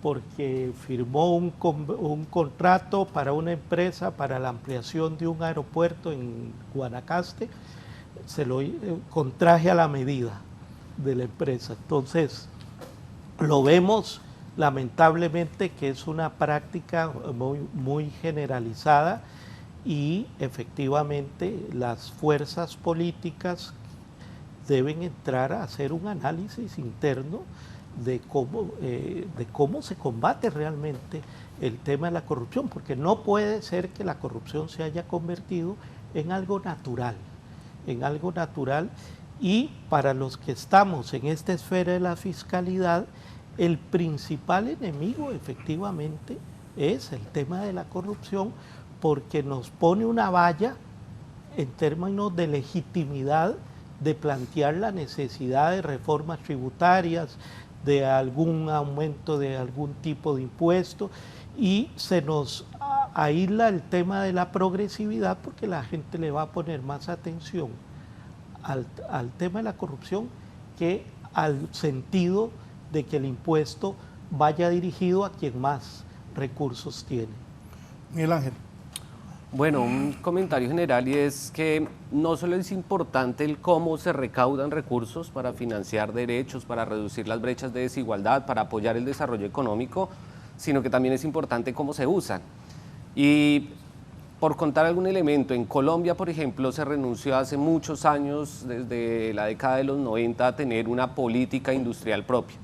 porque firmó un contrato para una empresa para la ampliación de un aeropuerto en Guanacaste, se lo contraje a la medida de la empresa. Entonces, lo vemos lamentablemente que es una práctica muy generalizada y efectivamente las fuerzas políticas deben entrar a hacer un análisis interno de cómo se combate realmente el tema de la corrupción, porque no puede ser que la corrupción se haya convertido en algo natural, y para los que estamos en esta esfera de la fiscalidad, el principal enemigo efectivamente es el tema de la corrupción, porque nos pone una valla en términos de legitimidad de plantear la necesidad de reformas tributarias, de algún aumento de algún tipo de impuesto, y se nos aísla el tema de la progresividad porque la gente le va a poner más atención al tema de la corrupción que al sentido de que el impuesto vaya dirigido a quien más recursos tiene. Miguel Ángel. Bueno, un comentario general, y es que no solo es importante el cómo se recaudan recursos para financiar derechos, para reducir las brechas de desigualdad, para apoyar el desarrollo económico, sino que también es importante cómo se usan. Y por contar algún elemento, en Colombia, por ejemplo, se renunció hace muchos años, desde la década de los 90, a tener una política industrial propia.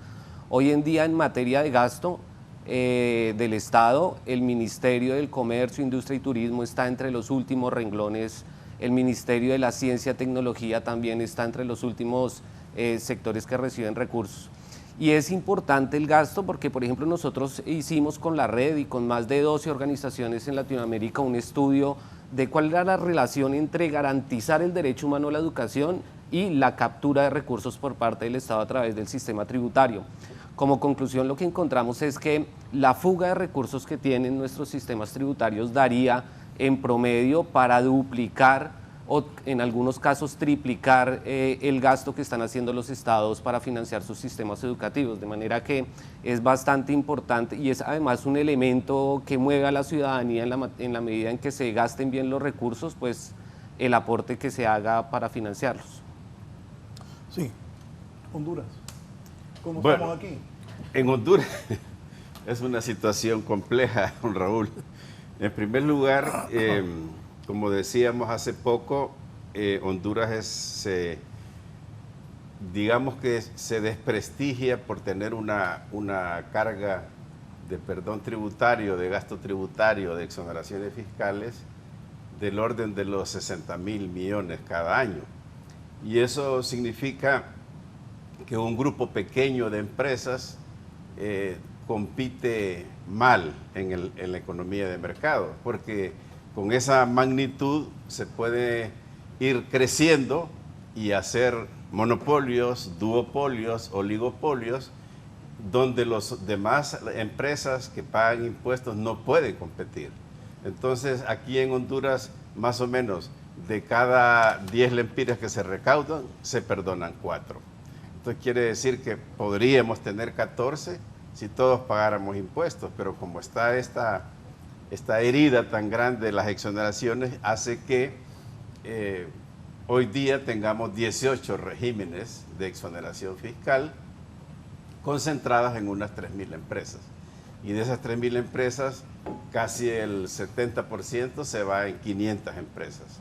Hoy en día, en materia de gasto del Estado, el Ministerio del Comercio, Industria y Turismo está entre los últimos renglones, el Ministerio de la Ciencia y Tecnología también está entre los últimos sectores que reciben recursos. Y es importante el gasto porque, por ejemplo, nosotros hicimos con la red y con más de 12 organizaciones en Latinoamérica un estudio de cuál era la relación entre garantizar el derecho humano a la educación y la captura de recursos por parte del Estado a través del sistema tributario. Como conclusión, lo que encontramos es que la fuga de recursos que tienen nuestros sistemas tributarios daría en promedio para duplicar o en algunos casos triplicar el gasto que están haciendo los estados para financiar sus sistemas educativos, de manera que es bastante importante y es además un elemento que mueve a la ciudadanía en la medida en que se gasten bien los recursos, pues el aporte que se haga para financiarlos. Sí, Honduras. ¿Cómo Bueno, estamos aquí? En Honduras es una situación compleja, don Raúl. En primer lugar, como decíamos hace poco, Honduras digamos que se desprestigia por tener una carga de perdón tributario, de gasto tributario, de exoneraciones fiscales del orden de los 60.000 millones cada año. Y eso significa que un grupo pequeño de empresas compite mal en la economía de mercado, porque con esa magnitud se puede ir creciendo y hacer monopolios, duopolios, oligopolios, donde los demás empresas que pagan impuestos no pueden competir. Entonces, aquí en Honduras, más o menos, de cada 10 lempiras que se recaudan, se perdonan 4. Entonces, quiere decir que podríamos tener 14 si todos pagáramos impuestos, pero como está esta herida tan grande de las exoneraciones, hace que hoy día tengamos 18 regímenes de exoneración fiscal concentradas en unas 3.000 empresas. Y de esas 3.000 empresas, casi el 70% se va en 500 empresas,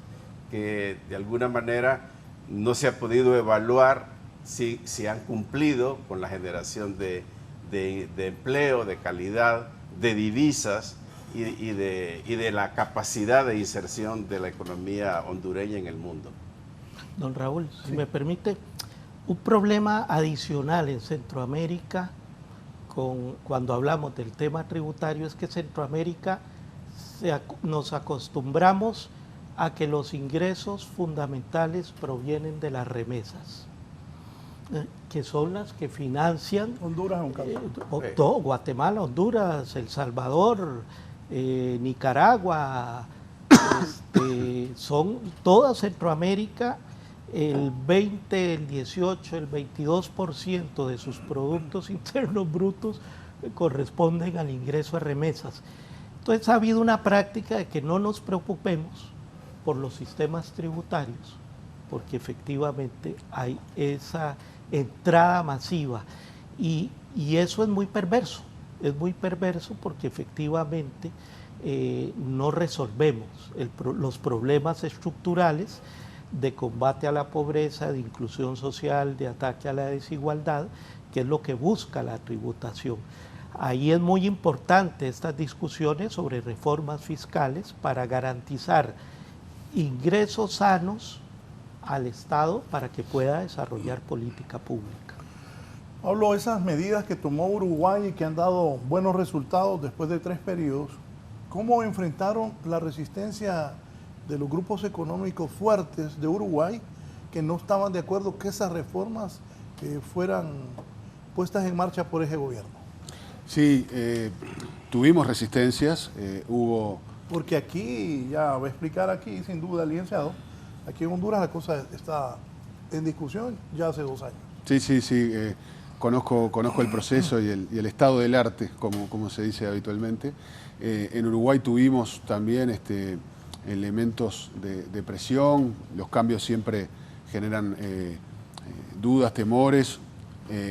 que de alguna manera no se ha podido evaluar si han cumplido con la generación de empleo, de calidad, de divisas y de la capacidad de inserción de la economía hondureña en el mundo. Don Raúl, si me permite, un problema adicional en Centroamérica cuando hablamos del tema tributario es que Centroamérica nos acostumbramos a que los ingresos fundamentales provienen de las remesas, que son las que financian Honduras es un caso. Guatemala, Honduras, El Salvador, Nicaragua, son toda Centroamérica. El 20, el 18, el 22% de sus productos internos brutos corresponden al ingreso de remesas. Entonces ha habido una práctica de que no nos preocupemos por los sistemas tributarios, porque efectivamente hay esa entrada masiva y eso es muy perverso porque efectivamente no resolvemos los problemas estructurales de combate a la pobreza, de inclusión social, de ataque a la desigualdad, que es lo que busca la tributación. Ahí es muy importante estas discusiones sobre reformas fiscales para garantizar ingresos sanos al Estado para que pueda desarrollar política pública. Pablo, esas medidas que tomó Uruguay y que han dado buenos resultados después de 3 periodos, ¿cómo enfrentaron la resistencia de los grupos económicos fuertes de Uruguay que no estaban de acuerdo que esas reformas fueran puestas en marcha por ese gobierno? Sí, tuvimos resistencias, hubo... Porque aquí, ya voy a explicar aquí, sin duda, el licenciado, aquí en Honduras la cosa está en discusión ya hace 2 años. Sí. conozco el proceso y el estado del arte, como se dice habitualmente. En Uruguay tuvimos también elementos de presión, los cambios siempre generan dudas, temores,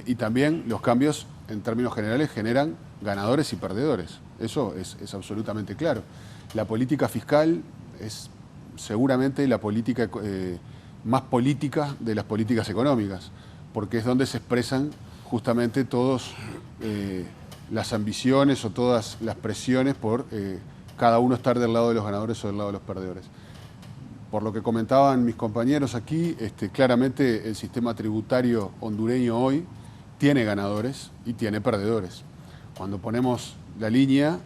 y también los cambios en términos generales generan ganadores y perdedores. Eso es absolutamente claro. La política fiscal es seguramente la política más política de las políticas económicas, porque es donde se expresan justamente todas las ambiciones o todas las presiones por cada uno estar del lado de los ganadores o del lado de los perdedores. Por lo que comentaban mis compañeros aquí, claramente el sistema tributario hondureño hoy tiene ganadores y tiene perdedores. Cuando ponemos la línea,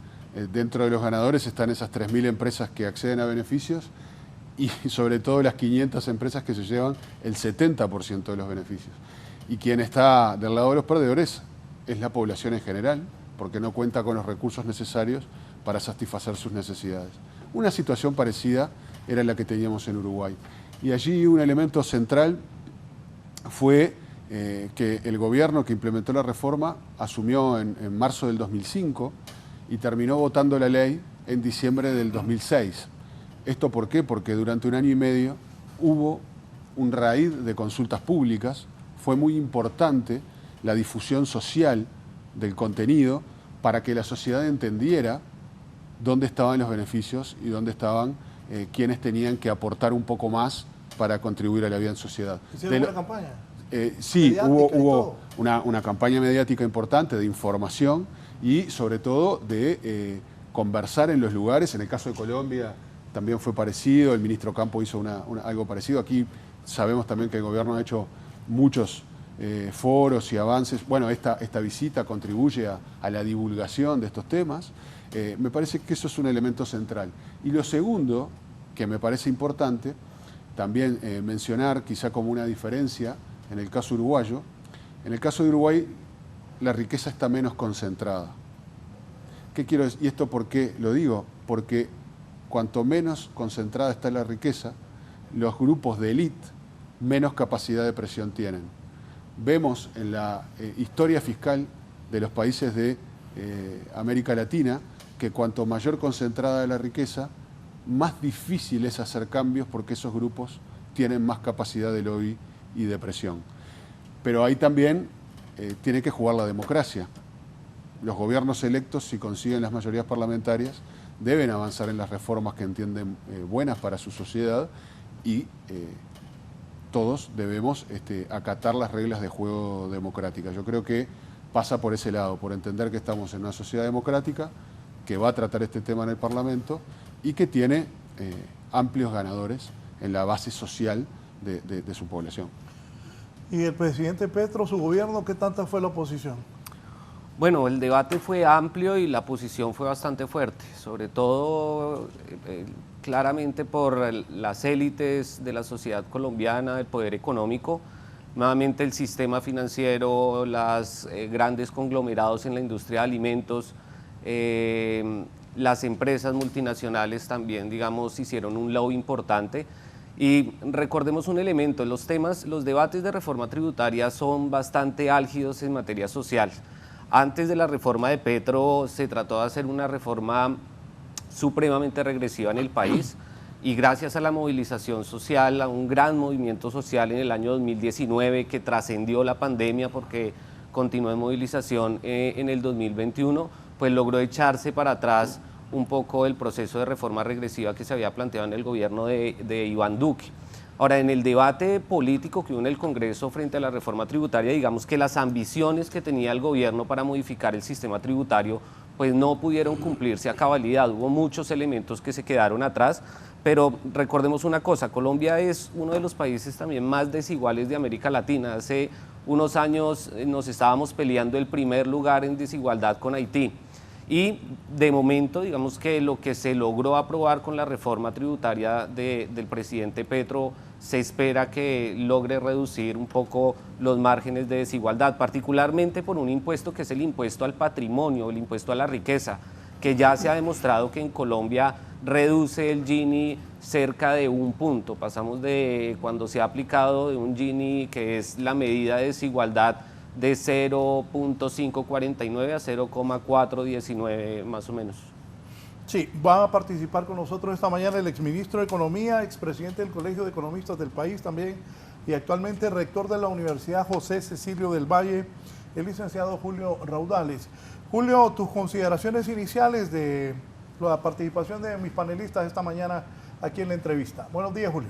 dentro de los ganadores están esas 3.000 empresas que acceden a beneficios y sobre todo las 500 empresas que se llevan el 70% de los beneficios. Y quien está del lado de los perdedores es la población en general, porque no cuenta con los recursos necesarios para satisfacer sus necesidades. Una situación parecida era la que teníamos en Uruguay. Y allí un elemento central fue que el gobierno que implementó la reforma asumió en marzo del 2005 y terminó votando la ley en diciembre del 2006. ¿Esto por qué? Porque durante un año y medio hubo un raíz de consultas públicas, fue muy importante la difusión social del contenido para que la sociedad entendiera dónde estaban los beneficios y dónde estaban quienes tenían que aportar un poco más para contribuir a la vida en sociedad. ¿Hicieron una campaña? Sí, hubo una campaña mediática importante de información y sobre todo de conversar en los lugares. En el caso de Colombia también fue parecido, el ministro Campo hizo algo parecido. Aquí sabemos también que el gobierno ha hecho muchos foros y avances. Bueno, esta visita contribuye a la divulgación de estos temas. Me parece que eso es un elemento central. Y lo segundo, que me parece importante, también mencionar quizá como una diferencia en el caso uruguayo. En el caso de Uruguay, la riqueza está menos concentrada. ¿Qué quiero decir? ¿Y esto por qué lo digo? Porque cuanto menos concentrada está la riqueza, los grupos de élite menos capacidad de presión tienen. Vemos en la historia fiscal de los países de América Latina que cuanto mayor concentrada la riqueza, más difícil es hacer cambios porque esos grupos tienen más capacidad de lobby y de presión. Pero ahí también tiene que jugar la democracia. Los gobiernos electos, si consiguen las mayorías parlamentarias, deben avanzar en las reformas que entienden buenas para su sociedad y todos debemos acatar las reglas de juego democráticas. Yo creo que pasa por ese lado, por entender que estamos en una sociedad democrática que va a tratar este tema en el Parlamento y que tiene amplios ganadores en la base social de su población. ¿Y el presidente Petro, su gobierno, qué tanta fue la oposición? Bueno, el debate fue amplio y la posición fue bastante fuerte, sobre todo claramente por las élites de la sociedad colombiana, el poder económico, nuevamente el sistema financiero, los grandes conglomerados en la industria de alimentos, las empresas multinacionales también, digamos, hicieron un lobby importante. Y recordemos un elemento, los debates de reforma tributaria son bastante álgidos en materia social. Antes de la reforma de Petro se trató de hacer una reforma supremamente regresiva en el país y gracias a la movilización social, a un gran movimiento social en el año 2019 que trascendió la pandemia porque continuó en movilización en el 2021, pues logró echarse para atrás un poco el proceso de reforma regresiva que se había planteado en el gobierno de Iván Duque. Ahora, en el debate político que hubo en el Congreso frente a la reforma tributaria, digamos que las ambiciones que tenía el gobierno para modificar el sistema tributario, pues no pudieron cumplirse a cabalidad. Hubo muchos elementos que se quedaron atrás, pero recordemos una cosa, Colombia es uno de los países también más desiguales de América Latina. Hace unos años nos estábamos peleando el primer lugar en desigualdad con Haití. Y de momento, digamos que lo que se logró aprobar con la reforma tributaria del presidente Petro, se espera que logre reducir un poco los márgenes de desigualdad, particularmente por un impuesto que es el impuesto al patrimonio, el impuesto a la riqueza, que ya se ha demostrado que en Colombia reduce el Gini cerca de 1 punto. Pasamos de cuando se ha aplicado de un Gini, que es la medida de desigualdad, de 0.549 a 0.419 más o menos. Sí, va a participar con nosotros esta mañana el exministro de Economía, expresidente del Colegio de Economistas del país también, y actualmente rector de la Universidad José Cecilio del Valle, el licenciado Julio Raudales. Julio, tus consideraciones iniciales de la participación de mis panelistas esta mañana aquí en la entrevista. Buenos días, Julio.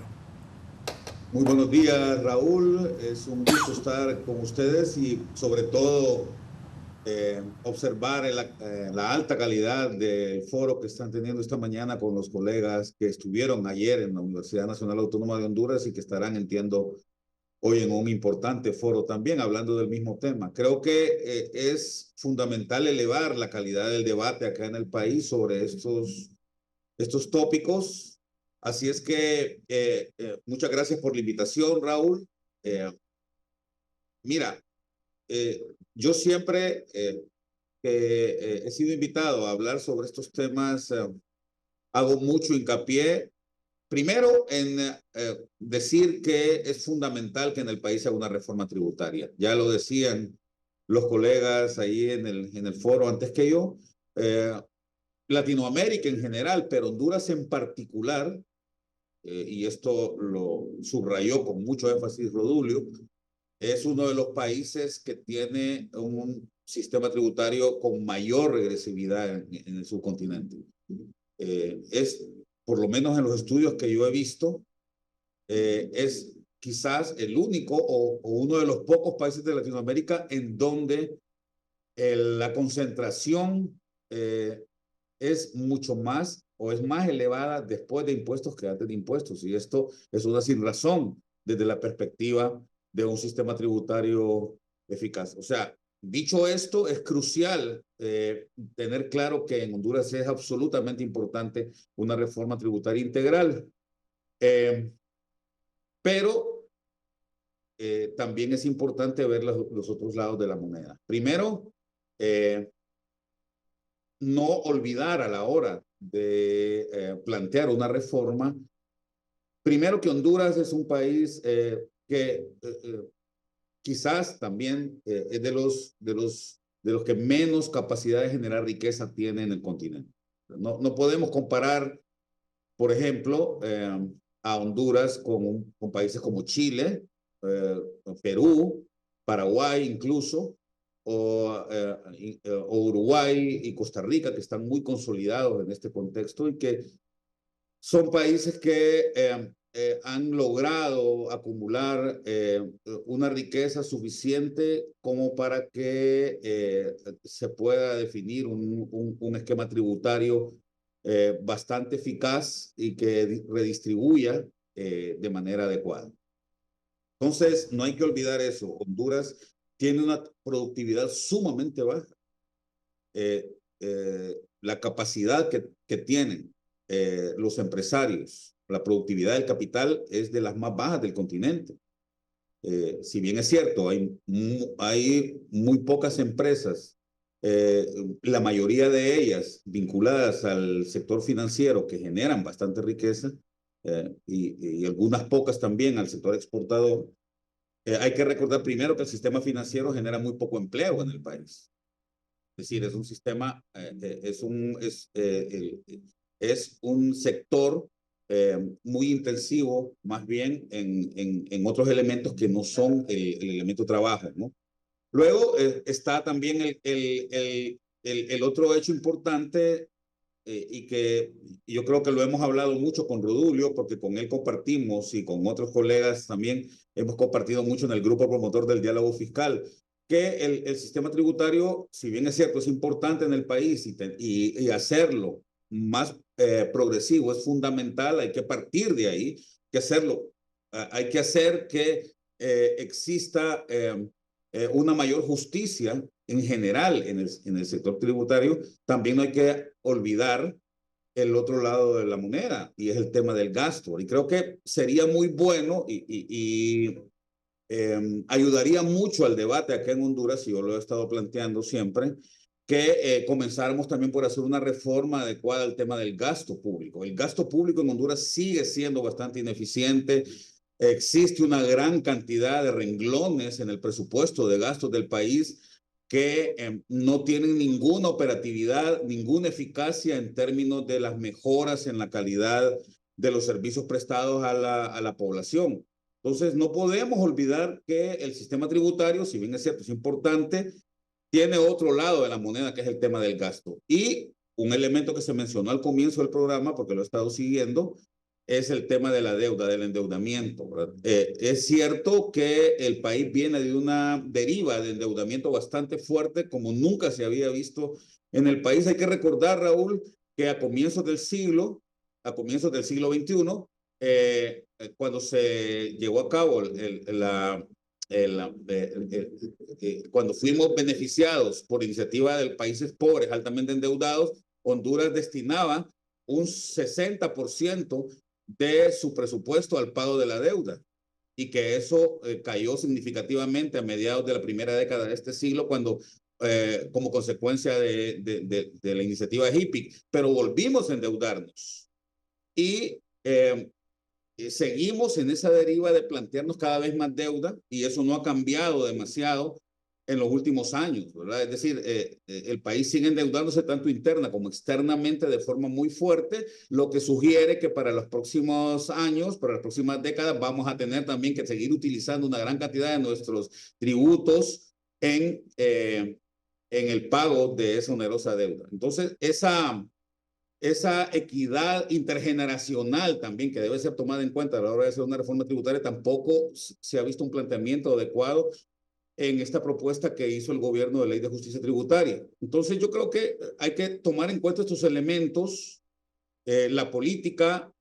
Muy buenos días, Raúl. Es un gusto estar con ustedes y sobre todo observar la alta calidad del foro que están teniendo esta mañana con los colegas que estuvieron ayer en la Universidad Nacional Autónoma de Honduras y que estarán, entiendo, hoy en un importante foro también hablando del mismo tema. Creo que es fundamental elevar la calidad del debate acá en el país sobre estos tópicos. Así es que muchas gracias por la invitación, Raúl. Mira, yo siempre que he sido invitado a hablar sobre estos temas, hago mucho hincapié, primero en decir que es fundamental que en el país haya una reforma tributaria. Ya lo decían los colegas ahí en el foro antes que yo. Latinoamérica en general, pero Honduras en particular, y esto lo subrayó con mucho énfasis Rodulio, es uno de los países que tiene un sistema tributario con mayor regresividad en el subcontinente. Es, por lo menos en los estudios que yo he visto, es quizás el único o uno de los pocos países de Latinoamérica en donde la concentración es mucho más o es más elevada después de impuestos que antes de impuestos. Y esto es una sinrazón desde la perspectiva de un sistema tributario eficaz. O sea, dicho esto, es crucial tener claro que en Honduras es absolutamente importante una reforma tributaria integral. Pero también es importante ver los otros lados de la moneda. Primero, no olvidar a la hora de plantear una reforma, primero que Honduras es un país que quizás también es de los que menos capacidad de generar riqueza tiene en el continente. No podemos comparar, por ejemplo, a Honduras con países como Chile, Perú, Paraguay incluso, o Uruguay y Costa Rica, que están muy consolidados en este contexto y que son países que han logrado acumular una riqueza suficiente como para que se pueda definir un esquema tributario bastante eficaz y que redistribuya de manera adecuada. Entonces, no hay que olvidar eso. Honduras tiene una productividad sumamente baja. La capacidad que tienen los empresarios, la productividad del capital es de las más bajas del continente. Si bien es cierto, hay muy pocas empresas, la mayoría de ellas vinculadas al sector financiero que generan bastante riqueza y algunas pocas también al sector exportador. Hay que recordar primero que el sistema financiero genera muy poco empleo en el país. Es decir, es un sistema, es un sector muy intensivo, más bien en otros elementos que no son el elemento trabajo, ¿no? Luego está también el otro hecho importante y que yo creo que lo hemos hablado mucho con Rodulio, porque con él compartimos y con otros colegas también hemos compartido mucho en el grupo promotor del diálogo fiscal, que el sistema tributario, si bien es cierto, es importante en el país y hacerlo más progresivo es fundamental, hay que partir de ahí, que hacerlo, hay que hacer que exista una mayor justicia en general en el sector tributario. También no hay que olvidar el otro lado de la moneda y es el tema del gasto. Y creo que sería muy bueno y ayudaría mucho al debate acá en Honduras, y yo lo he estado planteando siempre, que comenzáramos también por hacer una reforma adecuada al tema del gasto público. El gasto público en Honduras sigue siendo bastante ineficiente. Existe una gran cantidad de renglones en el presupuesto de gastos del país que no tienen ninguna operatividad, ninguna eficacia en términos de las mejoras en la calidad de los servicios prestados a la población. Entonces, no podemos olvidar que el sistema tributario, si bien es cierto, es importante, tiene otro lado de la moneda, que es el tema del gasto. Y un elemento que se mencionó al comienzo del programa, porque lo he estado siguiendo, es el tema de la deuda, del endeudamiento. Es cierto que el país viene de una deriva de endeudamiento bastante fuerte, como nunca se había visto en el país. Hay que recordar, Raúl, que a comienzos del siglo XXI, cuando se llevó a cabo cuando fuimos beneficiados por iniciativa de países pobres altamente endeudados, Honduras destinaba un 60% de su presupuesto al pago de la deuda, y que eso cayó significativamente a mediados de la primera década de este siglo, cuando como consecuencia de la iniciativa de HIPIC, pero volvimos a endeudarnos y seguimos en esa deriva de plantearnos cada vez más deuda, y eso no ha cambiado demasiado en los últimos años, ¿verdad? Es decir, el país sigue endeudándose tanto interna como externamente de forma muy fuerte, lo que sugiere que para los próximos años, para las próximas décadas, vamos a tener también que seguir utilizando una gran cantidad de nuestros tributos en el pago de esa onerosa deuda. Entonces, esa equidad intergeneracional también, que debe ser tomada en cuenta a la hora de hacer una reforma tributaria, tampoco se ha visto un planteamiento adecuado en esta propuesta que hizo el gobierno de ley de justicia tributaria. Entonces, yo creo que hay que tomar en cuenta estos elementos. La política,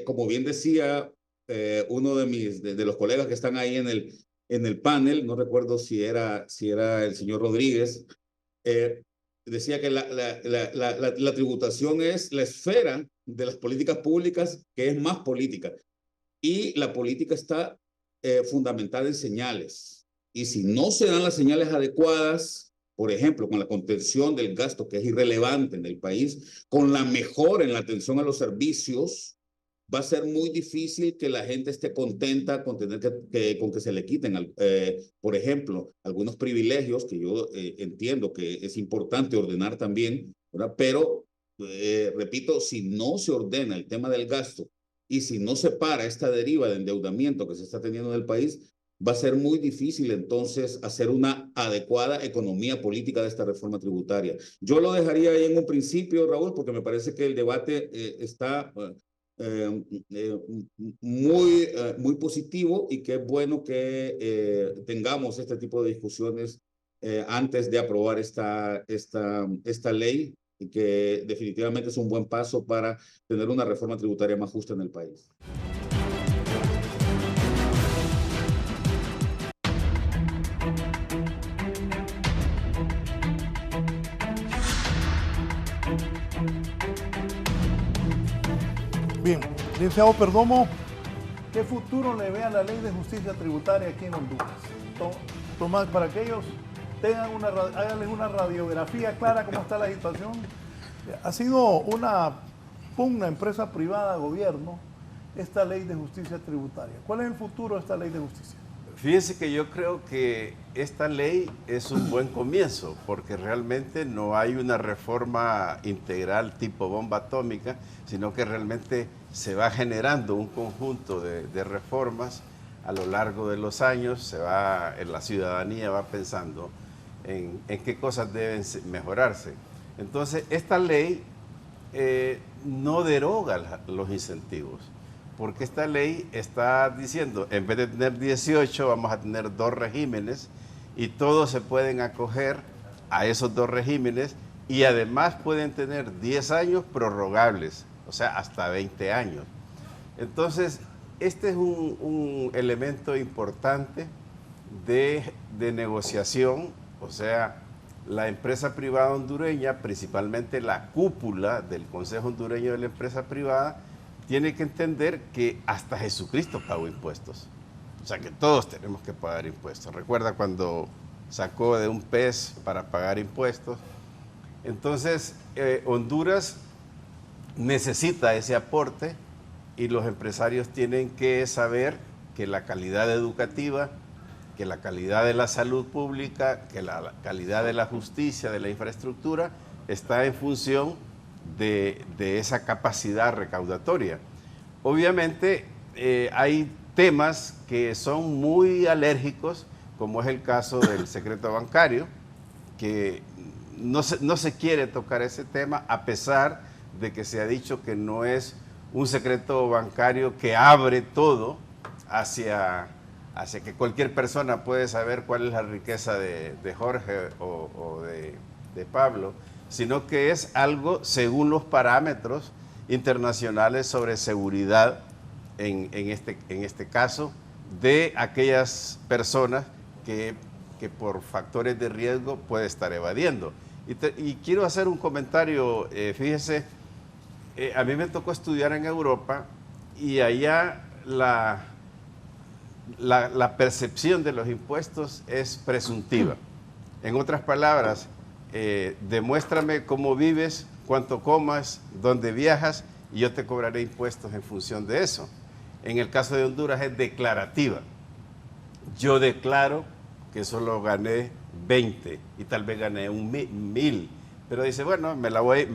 como bien decía uno de los colegas que están ahí en el panel, no recuerdo si era el señor Rodríguez, decía que la tributación es la esfera de las políticas públicas que es más política, y la política está fundamentada en señales, y si no se dan las señales adecuadas, por ejemplo, con la contención del gasto, que es irrelevante en el país, con la mejora en la atención a los servicios, va a ser muy difícil que la gente esté contenta con tener con que se le quiten, por ejemplo, algunos privilegios que yo entiendo que es importante ordenar también, ¿verdad? Pero, repito, si no se ordena el tema del gasto y si no se para esta deriva de endeudamiento que se está teniendo en el país, va a ser muy difícil entonces hacer una adecuada economía política de esta reforma tributaria. Yo lo dejaría ahí en un principio, Raúl, porque me parece que el debate está muy positivo, y que es bueno que tengamos este tipo de discusiones antes de aprobar esta ley, y que definitivamente es un buen paso para tener una reforma tributaria más justa en el país. Bien, licenciado Perdomo, ¿qué futuro le ve a la ley de justicia tributaria aquí en Honduras? Tomás, para que ellos háganles una radiografía clara cómo está la situación. Ha sido una pugna empresa privada, gobierno, esta ley de justicia tributaria. ¿Cuál es el futuro de esta ley de justicia? Fíjense que yo creo que esta ley es un buen comienzo, porque realmente no hay una reforma integral tipo bomba atómica, sino que realmente se va generando un conjunto de reformas a lo largo de los años. La ciudadanía va pensando en qué cosas deben mejorarse. Entonces, esta ley no deroga los incentivos, porque esta ley está diciendo, en vez de tener 18, vamos a tener 2 regímenes, y todos se pueden acoger a esos 2 regímenes, y además pueden tener 10 años prorrogables, o sea, hasta 20 años. Entonces, este es un elemento importante de negociación, o sea, la empresa privada hondureña, principalmente la cúpula del Consejo Hondureño de la Empresa Privada, tiene que entender que hasta Jesucristo pagó impuestos. O sea, que todos tenemos que pagar impuestos. Recuerda cuando sacó de un pez para pagar impuestos. Entonces, Honduras necesita ese aporte y los empresarios tienen que saber que la calidad educativa, que la calidad de la salud pública, que la calidad de la justicia, de la infraestructura, está en función de esa capacidad recaudatoria. Obviamente hay temas que son muy alérgicos, como es el caso del secreto bancario, que no se quiere tocar ese tema, a pesar de que se ha dicho que no es un secreto bancario que abre todo hacia que cualquier persona puede saber cuál es la riqueza de Jorge o de Pablo, sino que es algo según los parámetros internacionales sobre seguridad, en este caso, de aquellas personas que por factores de riesgo puede estar evadiendo. Y quiero hacer un comentario, fíjese, a mí me tocó estudiar en Europa y allá la percepción de los impuestos es presuntiva. En otras palabras, demuéstrame cómo vives, cuánto comas, dónde viajas y yo te cobraré impuestos en función de eso. En el caso de Honduras es declarativa. Yo declaro que solo gané 20 y tal vez gané 1000, pero dice, bueno, me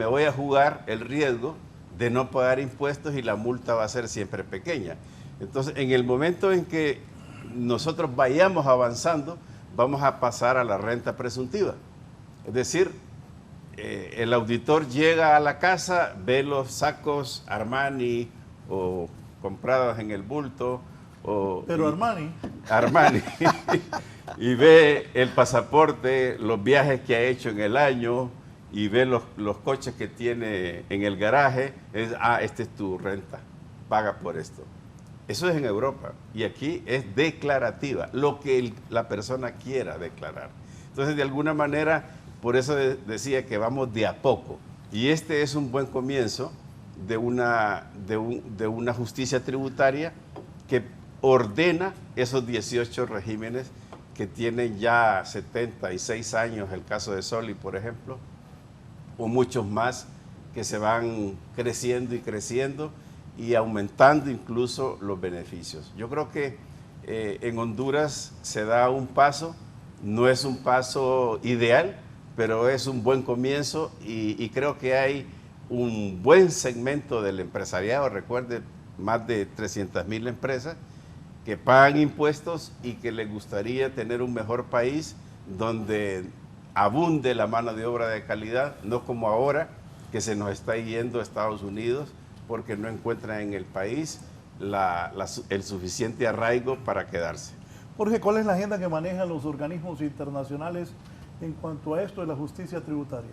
voy a jugar el riesgo de no pagar impuestos y la multa va a ser siempre pequeña. Entonces, en el momento en que nosotros vayamos avanzando, vamos a pasar a la renta presuntiva. Es decir, el auditor llega a la casa, ve los sacos Armani o comprados en el bulto. Pero Armani. Y ve el pasaporte, los viajes que ha hecho en el año y ve los coches que tiene en el garaje. Esta es tu renta, paga por esto. Eso es en Europa y aquí es declarativa, lo que la persona quiera declarar. Entonces, de alguna manera, por eso decía que vamos de a poco. Y este es un buen comienzo de una justicia tributaria que ordena esos 18 regímenes que tienen ya 76 años, el caso de Soli, por ejemplo, o muchos más que se van creciendo y creciendo y aumentando incluso los beneficios. Yo creo que en Honduras se da un paso, no es un paso ideal, pero es un buen comienzo y creo que hay un buen segmento del empresariado, recuerde, más de 300,000 empresas que pagan impuestos y que les gustaría tener un mejor país donde abunde la mano de obra de calidad, no como ahora que se nos está yendo a Estados Unidos porque no encuentran en el país el suficiente arraigo para quedarse. Jorge, ¿cuál es la agenda que manejan los organismos internacionales en cuanto a esto de la justicia tributaria?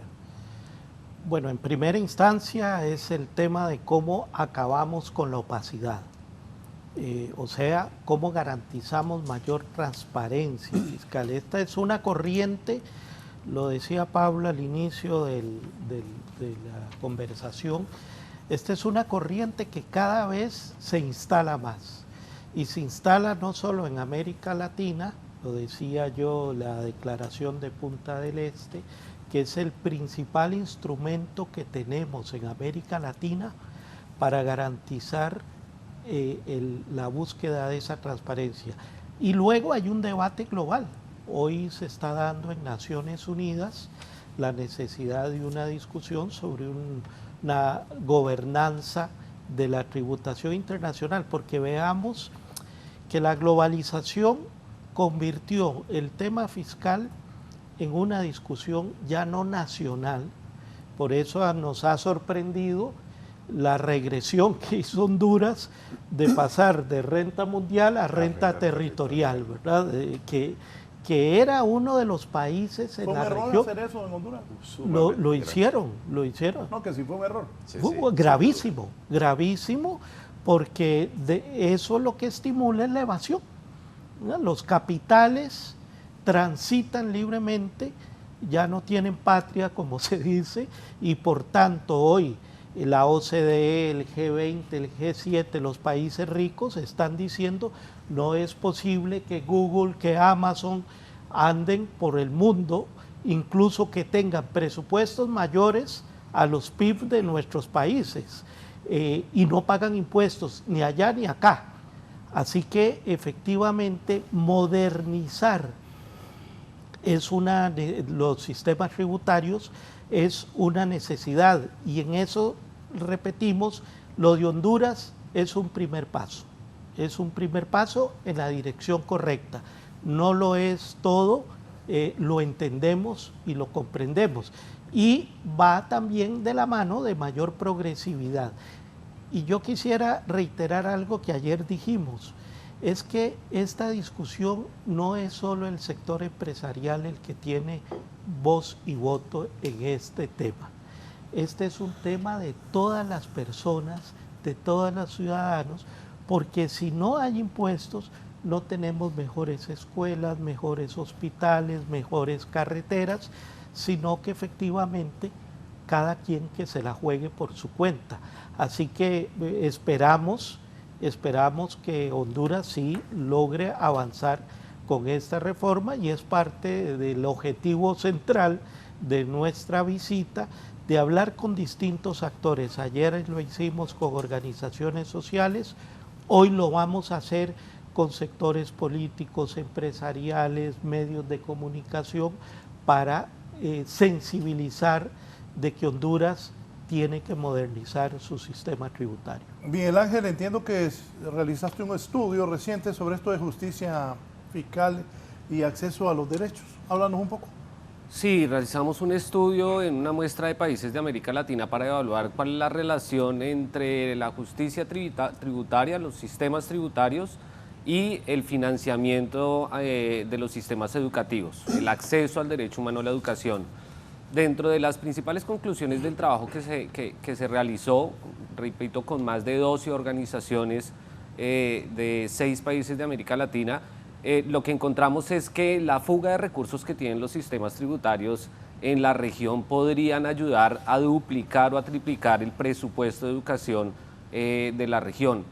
Bueno, en primera instancia es el tema de cómo acabamos con la opacidad. O sea, cómo garantizamos mayor transparencia fiscal. Esta es una corriente, lo decía Pablo al inicio de la conversación, esta es una corriente que cada vez se instala más y se instala no solo en América Latina, lo decía yo, la declaración de Punta del Este, que es el principal instrumento que tenemos en América Latina para garantizar la búsqueda de esa transparencia. Y luego hay un debate global. Hoy se está dando en Naciones Unidas la necesidad de una discusión sobre una gobernanza de la tributación internacional, porque veamos que la globalización convirtió el tema fiscal en una discusión ya no nacional. Por eso nos ha sorprendido la regresión que hizo Honduras de pasar de renta mundial a renta territorial, ¿verdad? Que era uno de los países en la región. ¿Fue un error hacer eso en Honduras? Lo hicieron. No, que sí fue un error. Sí, gravísimo, gravísimo, porque eso lo que estimula es la evasión, ¿no? Los capitales transitan libremente, ya no tienen patria, como se dice, y por tanto hoy la OCDE, el G20, el G7, los países ricos están diciendo no es posible que Google, que Amazon anden por el mundo, incluso que tengan presupuestos mayores a los PIB de nuestros países. y no pagan impuestos ni allá ni acá. Así que efectivamente modernizar los sistemas tributarios es una necesidad, y en eso repetimos, lo de Honduras es un primer paso en la dirección correcta. No lo es todo, lo entendemos y lo comprendemos, y va también de la mano de mayor progresividad. Y yo quisiera reiterar algo que ayer dijimos, es que esta discusión no es solo el sector empresarial el que tiene voz y voto en este tema. Este es un tema de todas las personas, de todos los ciudadanos, porque si no hay impuestos, no tenemos mejores escuelas, mejores hospitales, mejores carreteras, sino que efectivamente cada quien que se la juegue por su cuenta. Así que esperamos que Honduras sí logre avanzar con esta reforma, y es parte del objetivo central de nuestra visita, de hablar con distintos actores. Ayer lo hicimos con organizaciones sociales, hoy lo vamos a hacer con sectores políticos, empresariales, medios de comunicación, para sensibilizar de que Honduras tiene que modernizar su sistema tributario. Miguel Ángel, entiendo que realizaste un estudio reciente sobre esto de justicia fiscal y acceso a los derechos. Háblanos un poco. Sí, realizamos un estudio en una muestra de países de América Latina para evaluar cuál es la relación entre la justicia tributaria, los sistemas tributarios y el financiamiento de los sistemas educativos, el acceso al derecho humano a la educación. Dentro de las principales conclusiones del trabajo que se realizó, repito, con más de 12 organizaciones de 6 países de América Latina, lo que encontramos es que la fuga de recursos que tienen los sistemas tributarios en la región podrían ayudar a duplicar o a triplicar el presupuesto de educación de la región.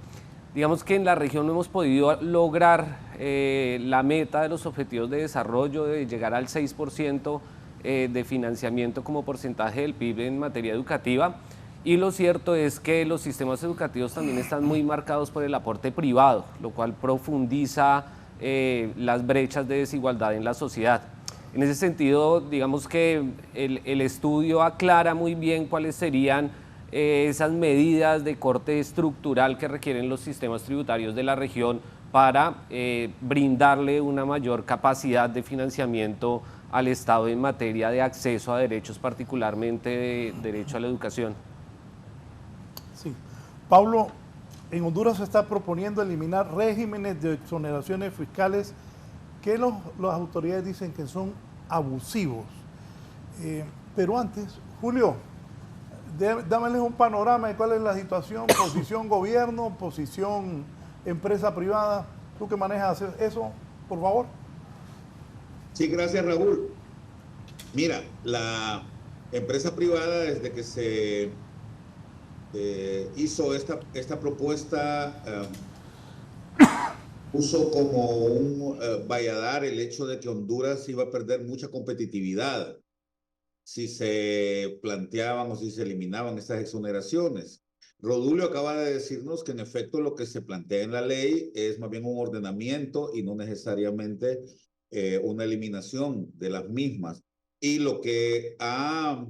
Digamos que en la región no hemos podido lograr la meta de los objetivos de desarrollo de llegar al 6% de financiamiento como porcentaje del PIB en materia educativa, y lo cierto es que los sistemas educativos también están muy marcados por el aporte privado, lo cual profundiza las brechas de desigualdad en la sociedad. En ese sentido, digamos que el estudio aclara muy bien cuáles serían esas medidas de corte estructural que requieren los sistemas tributarios de la región para brindarle una mayor capacidad de financiamiento al Estado en materia de acceso a derechos, particularmente de derecho a la educación. Sí. Pablo, en Honduras se está proponiendo eliminar regímenes de exoneraciones fiscales que las autoridades dicen que son abusivos. Pero antes, Julio, dámeles un panorama de cuál es la situación, posición gobierno, posición empresa privada. Tú que manejas eso, por favor. Sí, gracias, Raúl. Mira, la empresa privada, desde que se hizo esta propuesta, puso como un valladar el hecho de que Honduras iba a perder mucha competitividad si se planteaban o si se eliminaban estas exoneraciones. Rodulio acaba de decirnos que en efecto lo que se plantea en la ley es más bien un ordenamiento y no necesariamente una eliminación de las mismas. Y lo que ha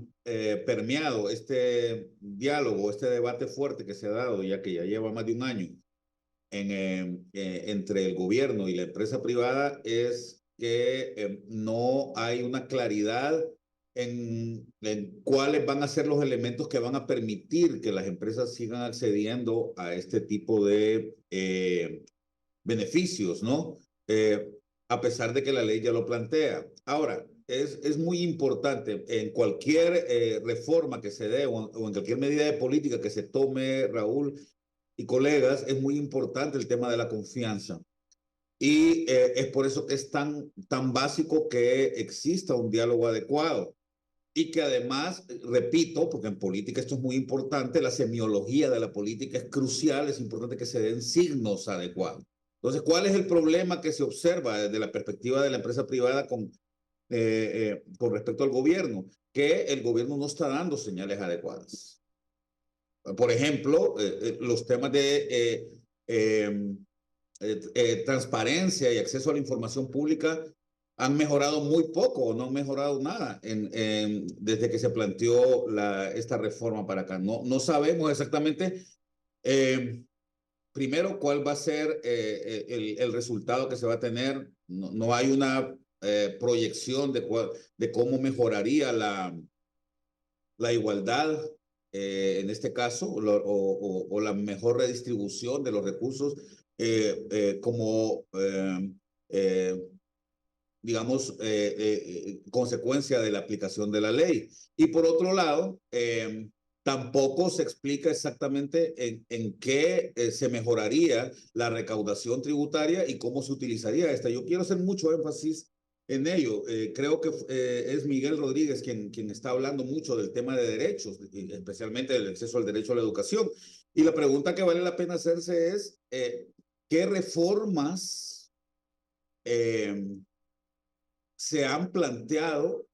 permeado este diálogo, este debate fuerte que se ha dado, ya que ya lleva más de un año entre el gobierno y la empresa privada, es que no hay una claridad en cuáles van a ser los elementos que van a permitir que las empresas sigan accediendo a este tipo de beneficios, ¿no? A pesar de que la ley ya lo plantea. Ahora, es muy importante en cualquier reforma que se dé o en cualquier medida de política que se tome, Raúl y colegas, es muy importante el tema de la confianza. Y es por eso que es tan básico que exista un diálogo adecuado. Y que además, repito, porque en política esto es muy importante, la semiología de la política es crucial, es importante que se den signos adecuados. Entonces, ¿cuál es el problema que se observa desde la perspectiva de la empresa privada con respecto al gobierno? Que el gobierno no está dando señales adecuadas. Por ejemplo, los temas de transparencia y acceso a la información pública han mejorado muy poco o no han mejorado nada desde que se planteó esta reforma para acá. No sabemos exactamente, primero, cuál va a ser el resultado que se va a tener. No hay una proyección de cómo mejoraría la igualdad, en este caso, o la mejor redistribución de los recursos digamos, consecuencia de la aplicación de la ley. Y por otro lado, tampoco se explica exactamente en qué se mejoraría la recaudación tributaria y cómo se utilizaría esta. Yo quiero hacer mucho énfasis en ello. Creo que es Miguel Rodríguez quien está hablando mucho del tema de derechos, especialmente del acceso al derecho a la educación. Y la pregunta que vale la pena hacerse es, ¿qué reformas se han planteado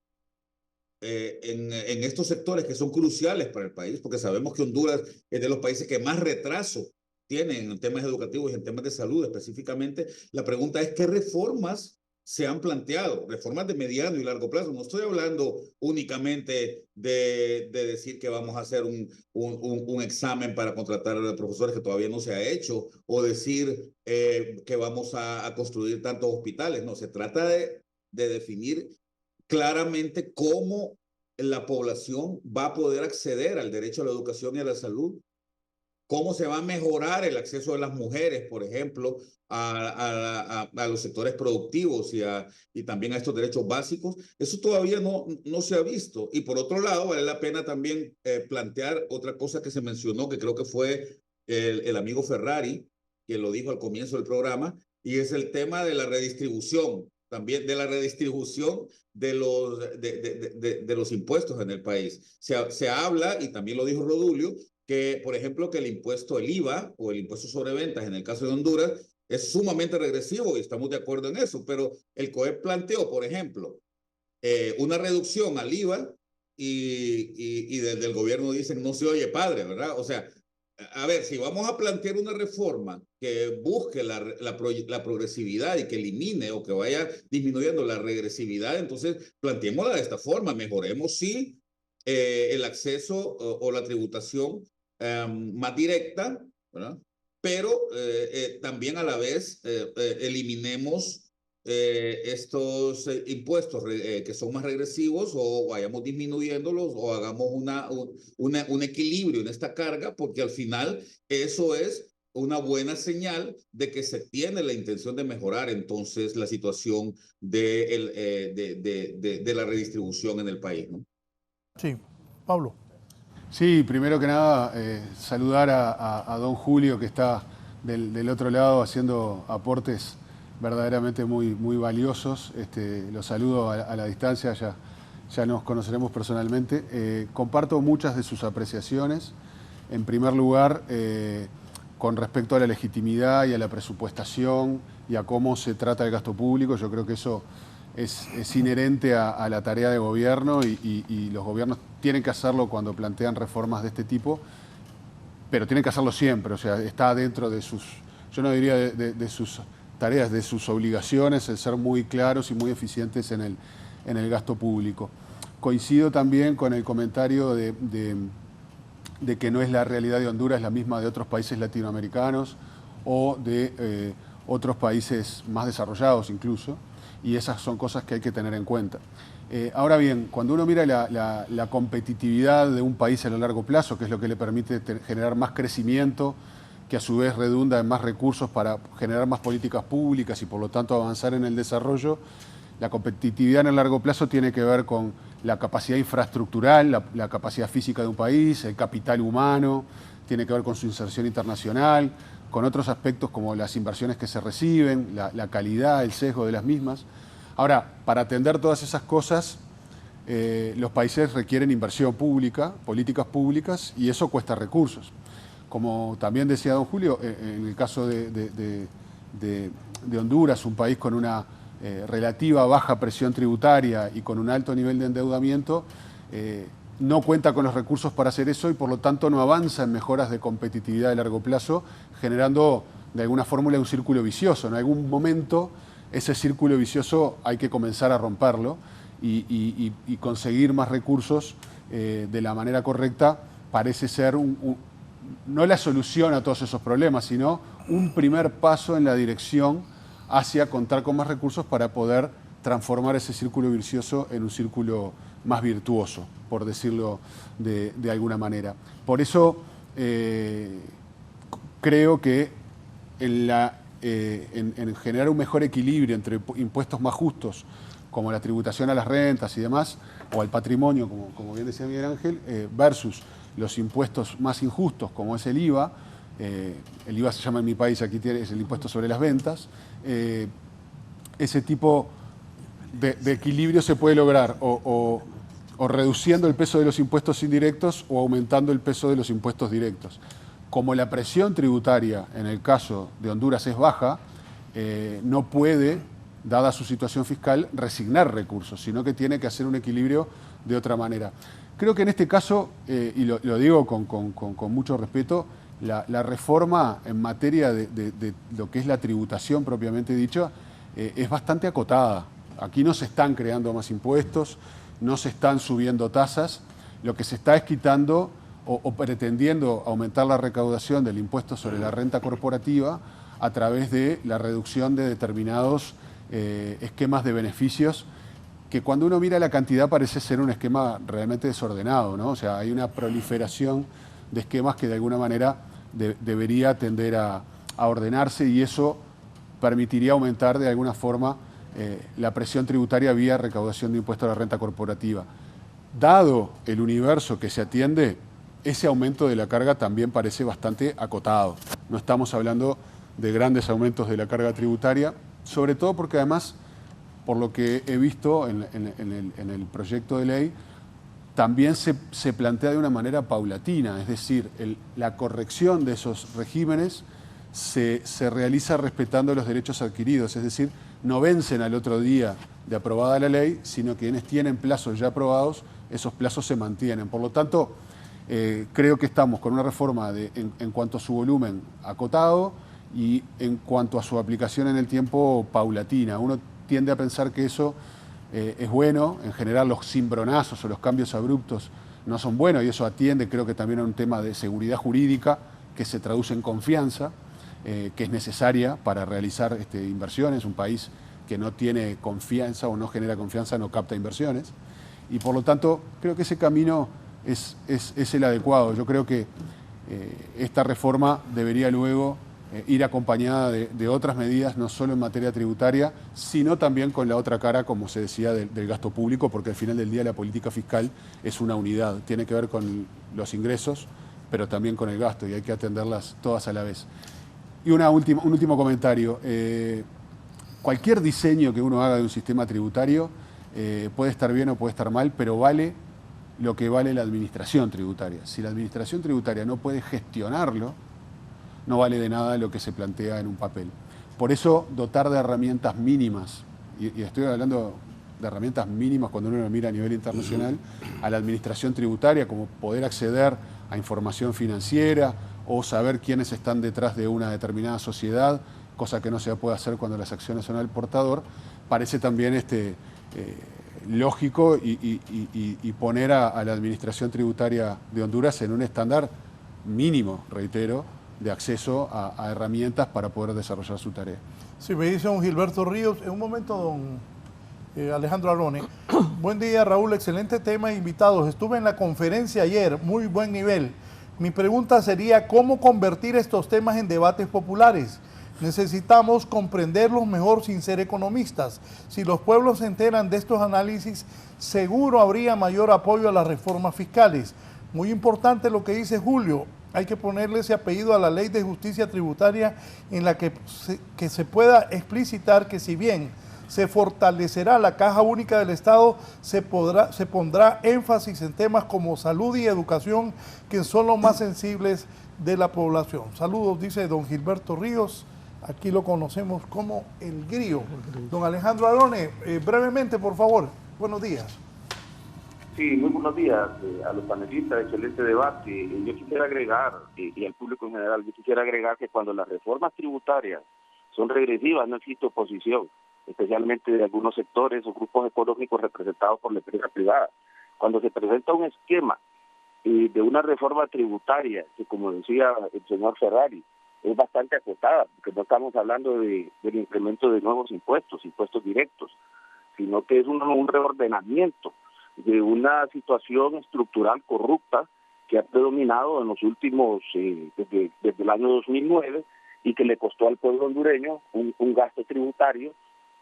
en estos sectores que son cruciales para el país? Porque sabemos que Honduras es de los países que más retraso tienen en temas educativos y en temas de salud específicamente. La pregunta es, ¿qué reformas se han planteado? Reformas de mediano y largo plazo. No estoy hablando únicamente de decir que vamos a hacer un examen para contratar a profesores que todavía no se ha hecho, o decir que vamos a construir tantos hospitales. No, se trata de definir claramente cómo la población va a poder acceder al derecho a la educación y a la salud, cómo se va a mejorar el acceso de las mujeres, por ejemplo, a los sectores productivos y también a estos derechos básicos. Eso todavía no se ha visto. Y por otro lado, vale la pena también plantear otra cosa que se mencionó, que creo que fue el amigo Ferrari, que lo dijo al comienzo del programa, y es el tema de la redistribución, también de la redistribución de los impuestos en el país. Se habla, y también lo dijo Rodulio, que, por ejemplo, que el IVA o el impuesto sobre ventas en el caso de Honduras es sumamente regresivo, y estamos de acuerdo en eso, pero el COEP planteó, por ejemplo, una reducción al IVA y desde el gobierno dicen no se oye padre, ¿verdad? O sea, a ver, si vamos a plantear una reforma que busque la progresividad y que elimine o que vaya disminuyendo la regresividad, entonces planteémosla de esta forma. Mejoremos, sí, el acceso o la tributación más directa, ¿verdad? Pero también a la vez eliminemos estos impuestos que son más regresivos, o vayamos disminuyéndolos, o hagamos un equilibrio en esta carga, porque al final eso es una buena señal de que se tiene la intención de mejorar entonces la situación de la redistribución en el país, ¿no? Sí, Pablo. Sí, primero que nada, saludar a don Julio, que está del otro lado haciendo aportes verdaderamente muy valiosos. Lo saludo a la distancia, ya nos conoceremos personalmente. Comparto muchas de sus apreciaciones. En primer lugar, con respecto a la legitimidad y a la presupuestación y a cómo se trata el gasto público, yo creo que eso es inherente a la tarea de gobierno, y los gobiernos tienen que hacerlo cuando plantean reformas de este tipo, pero tienen que hacerlo siempre. O sea, está dentro de sus, yo no diría de sus tareas, de sus obligaciones, el ser muy claros y muy eficientes en el gasto público. Coincido también con el comentario de que no es la realidad de Honduras la misma de otros países latinoamericanos o de otros países más desarrollados incluso, y esas son cosas que hay que tener en cuenta. Ahora bien, cuando uno mira la competitividad de un país a lo largo plazo, que es lo que le permite generar más crecimiento, que a su vez redunda en más recursos para generar más políticas públicas y por lo tanto avanzar en el desarrollo, la competitividad en el largo plazo tiene que ver con la capacidad infraestructural, la capacidad física de un país, el capital humano, tiene que ver con su inserción internacional, con otros aspectos como las inversiones que se reciben, la calidad, el sesgo de las mismas. Ahora, para atender todas esas cosas, los países requieren inversión pública, políticas públicas, y eso cuesta recursos. Como también decía don Julio, en el caso de Honduras, un país con una relativa baja presión tributaria y con un alto nivel de endeudamiento, no cuenta con los recursos para hacer eso y por lo tanto no avanza en mejoras de competitividad de largo plazo, generando de alguna fórmula un círculo vicioso. En algún momento ese círculo vicioso hay que comenzar a romperlo y conseguir más recursos de la manera correcta parece ser no la solución a todos esos problemas, sino un primer paso en la dirección hacia contar con más recursos para poder transformar ese círculo vicioso en un círculo más virtuoso, por decirlo de alguna manera. Por eso creo que en generar un mejor equilibrio entre impuestos más justos, como la tributación a las rentas y demás, o al patrimonio, como bien decía Miguel Ángel, versus los impuestos más injustos, como es el IVA. El IVA se llama en mi país, aquí es el impuesto sobre las ventas. Ese tipo de equilibrio se puede lograr o reduciendo el peso de los impuestos indirectos o aumentando el peso de los impuestos directos. Como la presión tributaria en el caso de Honduras es baja, no puede, dada su situación fiscal, resignar recursos, sino que tiene que hacer un equilibrio de otra manera. Creo que en este caso, y lo digo con mucho respeto, la reforma en materia de lo que es la tributación propiamente dicha es bastante acotada. Aquí no se están creando más impuestos, no se están subiendo tasas, lo que se está es quitando o pretendiendo aumentar la recaudación del impuesto sobre la renta corporativa a través de la reducción de determinados esquemas de beneficios que cuando uno mira la cantidad parece ser un esquema realmente desordenado, ¿no? O sea, hay una proliferación de esquemas que de alguna manera debería tender a ordenarse y eso permitiría aumentar de alguna forma la presión tributaria vía recaudación de impuestos a la renta corporativa. Dado el universo que se atiende, ese aumento de la carga también parece bastante acotado. No estamos hablando de grandes aumentos de la carga tributaria, sobre todo porque además, por lo que he visto en el proyecto de ley, también se plantea de una manera paulatina, es decir, la corrección de esos regímenes se realiza respetando los derechos adquiridos, es decir, no vencen al otro día de aprobada la ley, sino que quienes tienen plazos ya aprobados, esos plazos se mantienen. Por lo tanto, creo que estamos con una reforma en cuanto a su volumen acotado y en cuanto a su aplicación en el tiempo paulatina. Uno tiende a pensar que eso es bueno, en general los cimbronazos o los cambios abruptos no son buenos y eso atiende creo que también a un tema de seguridad jurídica que se traduce en confianza, que es necesaria para realizar inversiones. Un país que no tiene confianza o no genera confianza no capta inversiones y por lo tanto creo que ese camino es el adecuado. Yo creo que esta reforma debería luego ir acompañada de otras medidas, no solo en materia tributaria, sino también con la otra cara, como se decía, del gasto público, porque al final del día la política fiscal es una unidad, tiene que ver con los ingresos, pero también con el gasto, y hay que atenderlas todas a la vez. Y un último comentario. Cualquier diseño que uno haga de un sistema tributario puede estar bien o puede estar mal, pero vale lo que vale la administración tributaria. Si la administración tributaria no puede gestionarlo, no vale de nada lo que se plantea en un papel. Por eso, dotar de herramientas mínimas, y estoy hablando de herramientas mínimas cuando uno lo mira a nivel internacional, a la administración tributaria, como poder acceder a información financiera o saber quiénes están detrás de una determinada sociedad, cosa que no se puede hacer cuando las acciones son al portador, parece también lógico y poner a la administración tributaria de Honduras en un estándar mínimo, reitero, de acceso a herramientas para poder desarrollar su tarea. Si me dice don Gilberto Ríos, en un momento don Alejandro Arone. Buen día Raúl, excelente tema e invitados. Estuve en la conferencia ayer, muy buen nivel. Mi pregunta sería, ¿cómo convertir estos temas en debates populares? Necesitamos comprenderlos mejor sin ser economistas. Si los pueblos se enteran de estos análisis, seguro habría mayor apoyo a las reformas fiscales. Muy importante lo que dice Julio. Hay que ponerle ese apellido a la Ley de Justicia Tributaria en la que se pueda explicitar que si bien se fortalecerá la Caja Única del Estado, se pondrá énfasis en temas como salud y educación, que son los más sensibles de la población. Saludos, dice don Gilberto Ríos. Aquí lo conocemos como El Grillo. Don Alejandro Arone, brevemente, por favor. Buenos días. Sí, muy buenos días a los panelistas, excelente debate. Yo quisiera agregar, y al público en general, yo quisiera agregar que cuando las reformas tributarias son regresivas no existe oposición, especialmente de algunos sectores o grupos económicos representados por la empresa privada. Cuando se presenta un esquema de una reforma tributaria, que como decía el señor Ferrari, es bastante acotada, porque no estamos hablando del incremento de nuevos impuestos directos, sino que es un reordenamiento de una situación estructural corrupta que ha predominado en los últimos, desde el año 2009, y que le costó al pueblo hondureño un gasto tributario,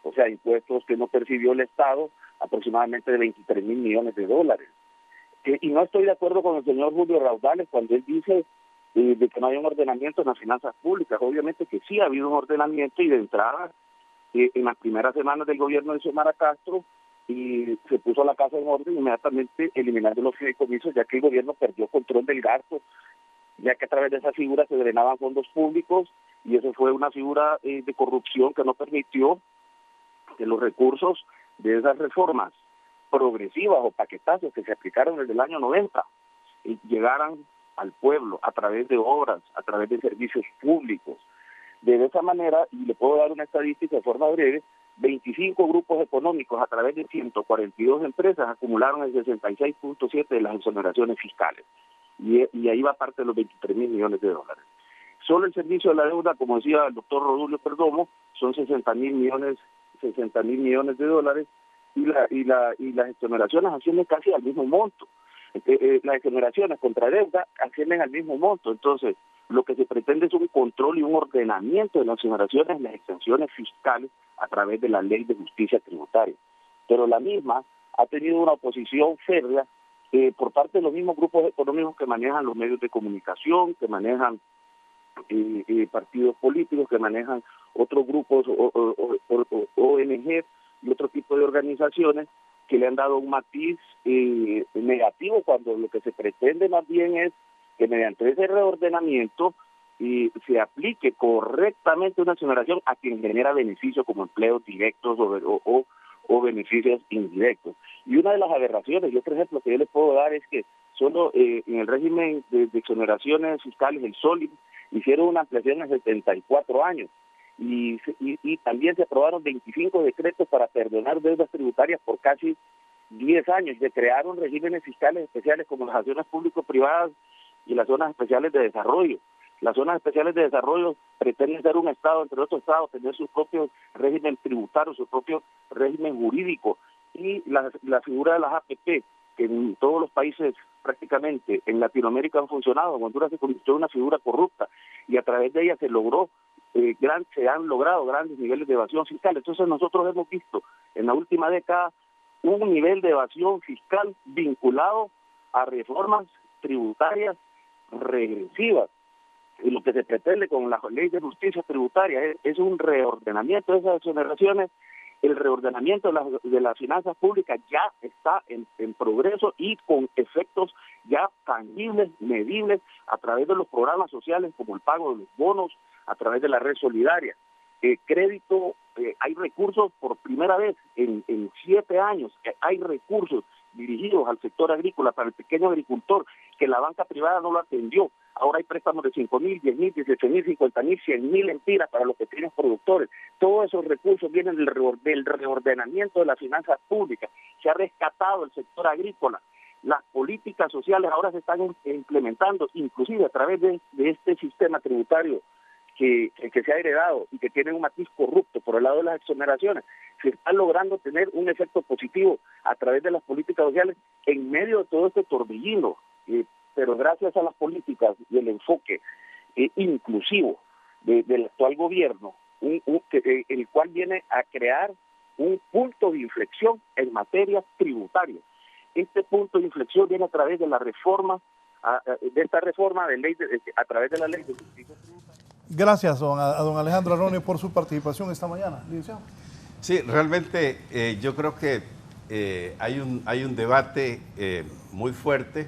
o sea, impuestos que no percibió el Estado, aproximadamente de 23,000 millones de dólares. Y no estoy de acuerdo con el señor Julio Raudales cuando él dice de que no hay un ordenamiento en las finanzas públicas. Obviamente que sí ha habido un ordenamiento, y de entrada, en las primeras semanas del gobierno de Xiomara Castro, y se puso la casa en orden inmediatamente eliminando los fideicomisos, ya que el gobierno perdió control del gasto, ya que a través de esa figura se drenaban fondos públicos, y eso fue una figura de corrupción que no permitió que los recursos de esas reformas progresivas o paquetazos que se aplicaron desde el año 90 llegaran al pueblo a través de obras, a través de servicios públicos. De esa manera, y le puedo dar una estadística de forma breve, 25 grupos económicos a través de 142 empresas acumularon el 66.7% de las exoneraciones fiscales. Y ahí va parte de los 23,000 millones de dólares. Solo el servicio de la deuda, como decía el doctor Rodulio Perdomo, son 60,000 millones de dólares, y las exoneraciones ascienden casi al mismo monto. Las exoneraciones contra deuda ascienden al mismo monto. Entonces, lo que se pretende es un control y un ordenamiento de las exoneraciones y las exenciones fiscales a través de la Ley de Justicia Tributaria. Pero la misma ha tenido una oposición férrea por parte de los mismos grupos económicos que manejan los medios de comunicación, que manejan partidos políticos, que manejan otros grupos, ONG y otro tipo de organizaciones, que le han dado un matiz negativo, cuando lo que se pretende más bien es que mediante ese reordenamiento se aplique correctamente una exoneración a quien genera beneficios como empleos directos o beneficios indirectos. Y una de las aberraciones, y otro ejemplo que yo les puedo dar, es que solo en el régimen de exoneraciones fiscales, el SOLID, hicieron una ampliación a 74 años. Y también se aprobaron 25 decretos para perdonar deudas tributarias por casi 10 años. Se crearon regímenes fiscales especiales como las acciones público-privadas y las zonas especiales de desarrollo. Las zonas especiales de desarrollo pretenden ser un Estado entre otros Estados, tener su propio régimen tributario, su propio régimen jurídico. Y la figura de las APP, que en todos los países prácticamente en Latinoamérica han funcionado, en Honduras se convirtió en una figura corrupta, y a través de ella se han logrado grandes niveles de evasión fiscal. Entonces nosotros hemos visto en la última década un nivel de evasión fiscal vinculado a reformas tributarias regresivas. Y lo que se pretende con la Ley de Justicia Tributaria es un reordenamiento de esas exoneraciones. El reordenamiento de las finanzas públicas ya está en progreso, y con efectos ya tangibles, medibles, a través de los programas sociales como el pago de los bonos, a través de la red solidaria. Crédito, hay recursos por primera vez en 7 años, hay recursos dirigidos al sector agrícola, para el pequeño agricultor, que la banca privada no lo atendió. Ahora hay préstamos de 5,000, 10,000, 18,000, 50,000, 100,000 empiras para los pequeños productores. Todos esos recursos vienen del reordenamiento de las finanzas públicas. Se ha rescatado el sector agrícola. Las políticas sociales ahora se están implementando, inclusive a través de este sistema tributario que se ha heredado y que tiene un matiz corrupto por el lado de las exoneraciones. Se está logrando tener un efecto positivo a través de las políticas sociales en medio de todo este torbellino, pero gracias a las políticas y el enfoque inclusivo del actual gobierno, el cual viene a crear un punto de inflexión en materia tributaria. Este punto de inflexión viene a través de la reforma, de esta reforma de ley, a través de la Ley de Justicia Tributaria. Gracias a don Alejandro Aroni por su participación esta mañana. Licenciado. Sí, realmente yo creo que hay un debate muy fuerte,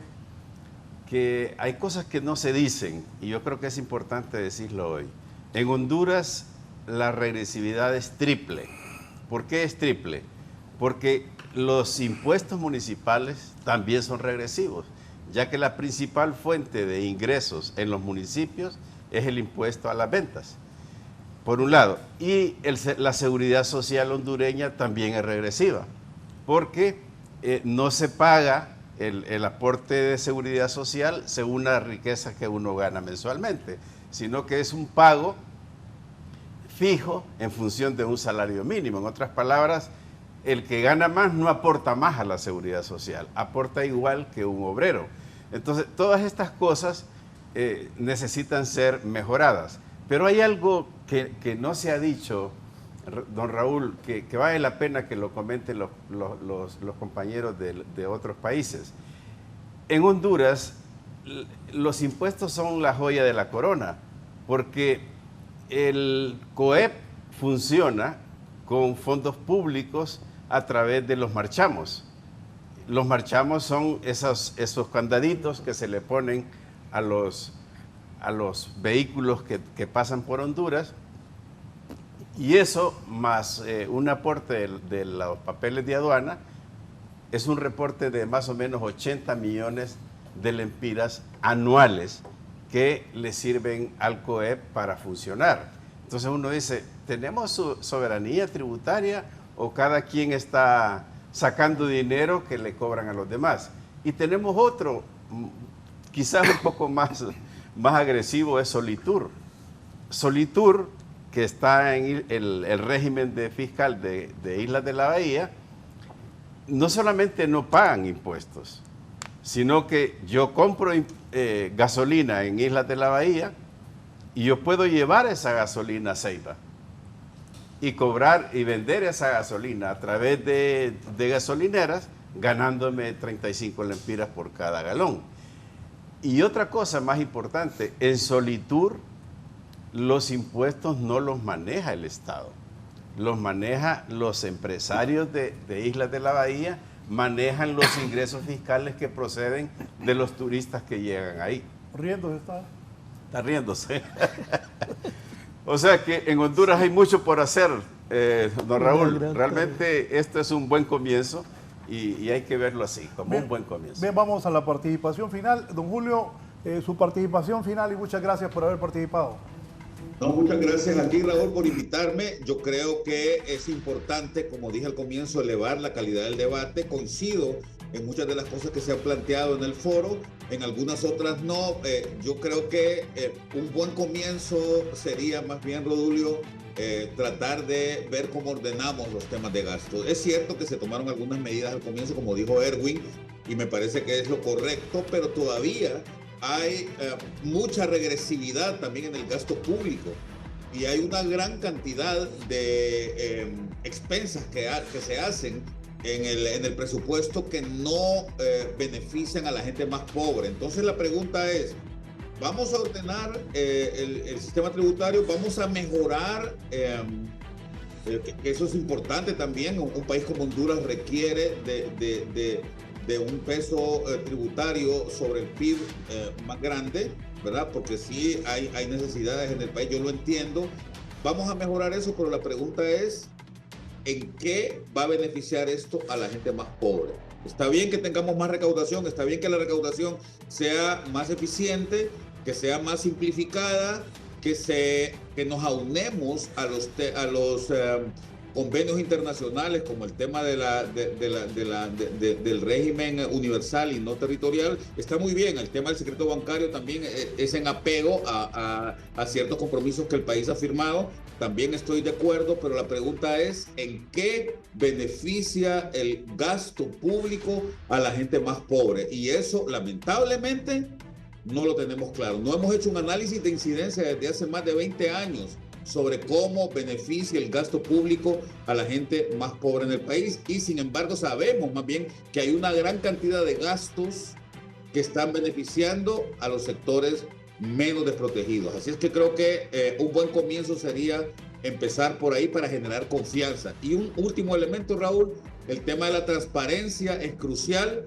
que hay cosas que no se dicen, y yo creo que es importante decirlo hoy. En Honduras la regresividad es triple. ¿Por qué es triple? Porque los impuestos municipales también son regresivos, ya que la principal fuente de ingresos en los municipios es el impuesto a las ventas, por un lado. Y la seguridad social hondureña también es regresiva, porque no se paga el aporte de seguridad social según la riqueza que uno gana mensualmente, sino que es un pago fijo en función de un salario mínimo. En otras palabras, el que gana más no aporta más a la seguridad social, aporta igual que un obrero. Entonces, todas estas cosas necesitan ser mejoradas. Pero hay algo que no se ha dicho, don Raúl, que vale la pena que lo comenten los compañeros de otros países. En Honduras, los impuestos son la joya de la corona, porque el COEP funciona con fondos públicos a través de los marchamos. Los marchamos son esos candaditos que se le ponen a los vehículos que pasan por Honduras, y eso más un aporte de los papeles de aduana es un reporte de más o menos 80 millones de lempiras anuales que le sirven al COEP para funcionar. Entonces uno dice, ¿tenemos soberanía tributaria o cada quien está sacando dinero que le cobran a los demás? Y tenemos otro, quizás un poco más agresivo, es Solitur. Solitur, que está en el régimen fiscal de Islas de la Bahía, no solamente no pagan impuestos, sino que yo compro gasolina en Islas de la Bahía y yo puedo llevar esa gasolina a Ceiba y cobrar y vender esa gasolina a través de gasolineras, ganándome 35 lempiras por cada galón. Y otra cosa más importante, en Solitur los impuestos no los maneja el Estado, los maneja los empresarios de Islas de la Bahía, manejan los ingresos fiscales que proceden de los turistas que llegan ahí. ¿Riéndose está? Está riéndose. O sea que en Honduras hay mucho por hacer, don Raúl. Realmente esto es un buen comienzo y hay que verlo así, como un buen comienzo. Bien, vamos a la participación final. Don Julio, su participación final y muchas gracias por haber participado. No, muchas gracias a ti, Raúl, por invitarme. Yo creo que es importante, como dije al comienzo, elevar la calidad del debate. Coincido en muchas de las cosas que se han planteado en el foro, en algunas otras no. Yo creo que un buen comienzo sería más bien, Rodulio, tratar de ver cómo ordenamos los temas de gasto. Es cierto que se tomaron algunas medidas al comienzo, como dijo Erwin, y me parece que es lo correcto, pero todavía hay mucha regresividad también en el gasto público y hay una gran cantidad de expensas que se hacen en el presupuesto que no benefician a la gente más pobre. Entonces la pregunta es, ¿vamos a ordenar el sistema tributario? ¿Vamos a mejorar? Eso es importante también. Un país como Honduras requiere de un peso tributario sobre el PIB más grande, ¿verdad? Porque sí hay necesidades en el país, yo lo entiendo. Vamos a mejorar eso, pero la pregunta es, ¿en qué va a beneficiar esto a la gente más pobre? Está bien que tengamos más recaudación, está bien que la recaudación sea más eficiente, que sea más simplificada, que nos aunemos a los convenios internacionales como el tema del régimen universal y no territorial. Está muy bien. El tema del secreto bancario también es en apego a ciertos compromisos que el país ha firmado. También estoy de acuerdo, pero la pregunta es, ¿en qué beneficia el gasto público a la gente más pobre? Y eso, lamentablemente, no lo tenemos claro. No hemos hecho un análisis de incidencia desde hace más de 20 años sobre cómo beneficia el gasto público a la gente más pobre en el país, y sin embargo sabemos más bien que hay una gran cantidad de gastos que están beneficiando a los sectores menos desprotegidos. Así es que creo que un buen comienzo sería empezar por ahí para generar confianza. Y un último elemento, Raúl, el tema de la transparencia es crucial.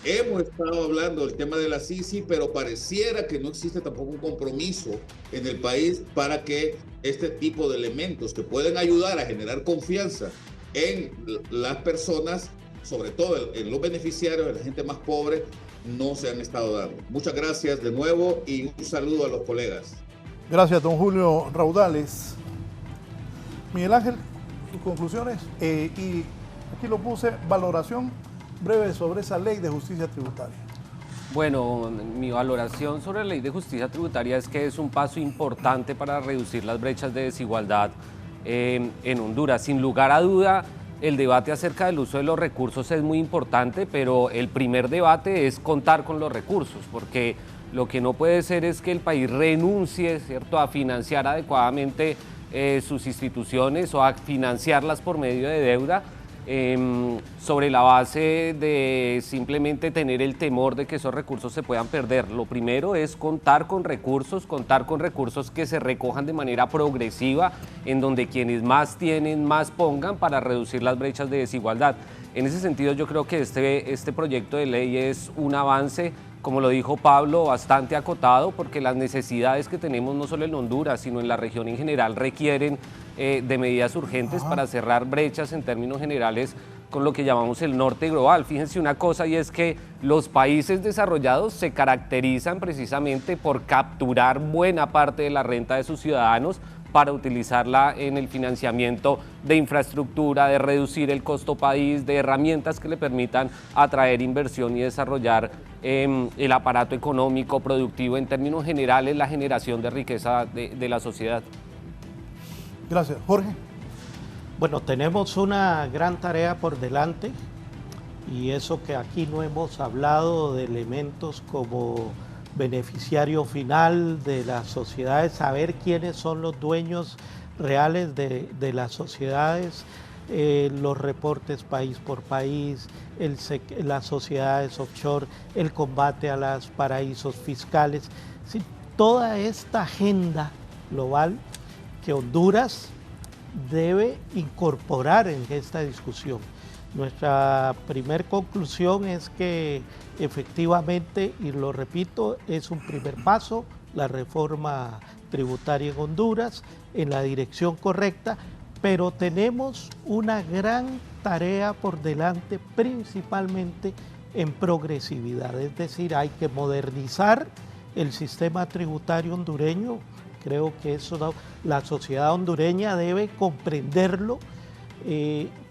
Hemos estado hablando del tema de la CICI, pero pareciera que no existe tampoco un compromiso en el país para que este tipo de elementos que pueden ayudar a generar confianza en las personas sobre todo los beneficiarios, la gente más pobre, no se han estado dando. Muchas gracias de nuevo y un saludo a los colegas. Gracias, don Julio Raudales. Miguel Ángel, tus conclusiones. Y aquí lo puse, valoración breve sobre esa ley de justicia tributaria. Bueno, mi valoración sobre la ley de justicia tributaria es que es un paso importante para reducir las brechas de desigualdad en Honduras. Sin lugar a duda, el debate acerca del uso de los recursos es muy importante, pero el primer debate es contar con los recursos, porque lo que no puede ser es que el país renuncie, ¿cierto?, a financiar adecuadamente sus instituciones o a financiarlas por medio de deuda, sobre la base de simplemente tener el temor de que esos recursos se puedan perder. Lo primero es contar con recursos que se recojan de manera progresiva, en donde quienes más tienen, más pongan para reducir las brechas de desigualdad. En ese sentido, yo creo que este proyecto de ley es un avance, como lo dijo Pablo, bastante acotado, porque las necesidades que tenemos no solo en Honduras, sino en la región en general, requieren de medidas urgentes para cerrar brechas en términos generales con lo que llamamos el norte global. Fíjense una cosa, y es que los países desarrollados se caracterizan precisamente por capturar buena parte de la renta de sus ciudadanos para utilizarla en el financiamiento de infraestructura, de reducir el costo país, de herramientas que le permitan atraer inversión y desarrollar el aparato económico, productivo, en términos generales, la generación de riqueza de la sociedad. Gracias. Jorge. Bueno, tenemos una gran tarea por delante, y eso que aquí no hemos hablado de elementos como beneficiario final de las sociedades, saber quiénes son los dueños reales de las sociedades, los reportes país por país, las sociedades offshore, el combate a los paraísos fiscales, sí, toda esta agenda global que Honduras debe incorporar en esta discusión. Nuestra primer conclusión es que efectivamente, y lo repito, es un primer paso, la reforma tributaria en Honduras, en la dirección correcta, pero tenemos una gran tarea por delante, principalmente en progresividad, es decir, hay que modernizar el sistema tributario hondureño. Creo que eso la sociedad hondureña debe comprenderlo,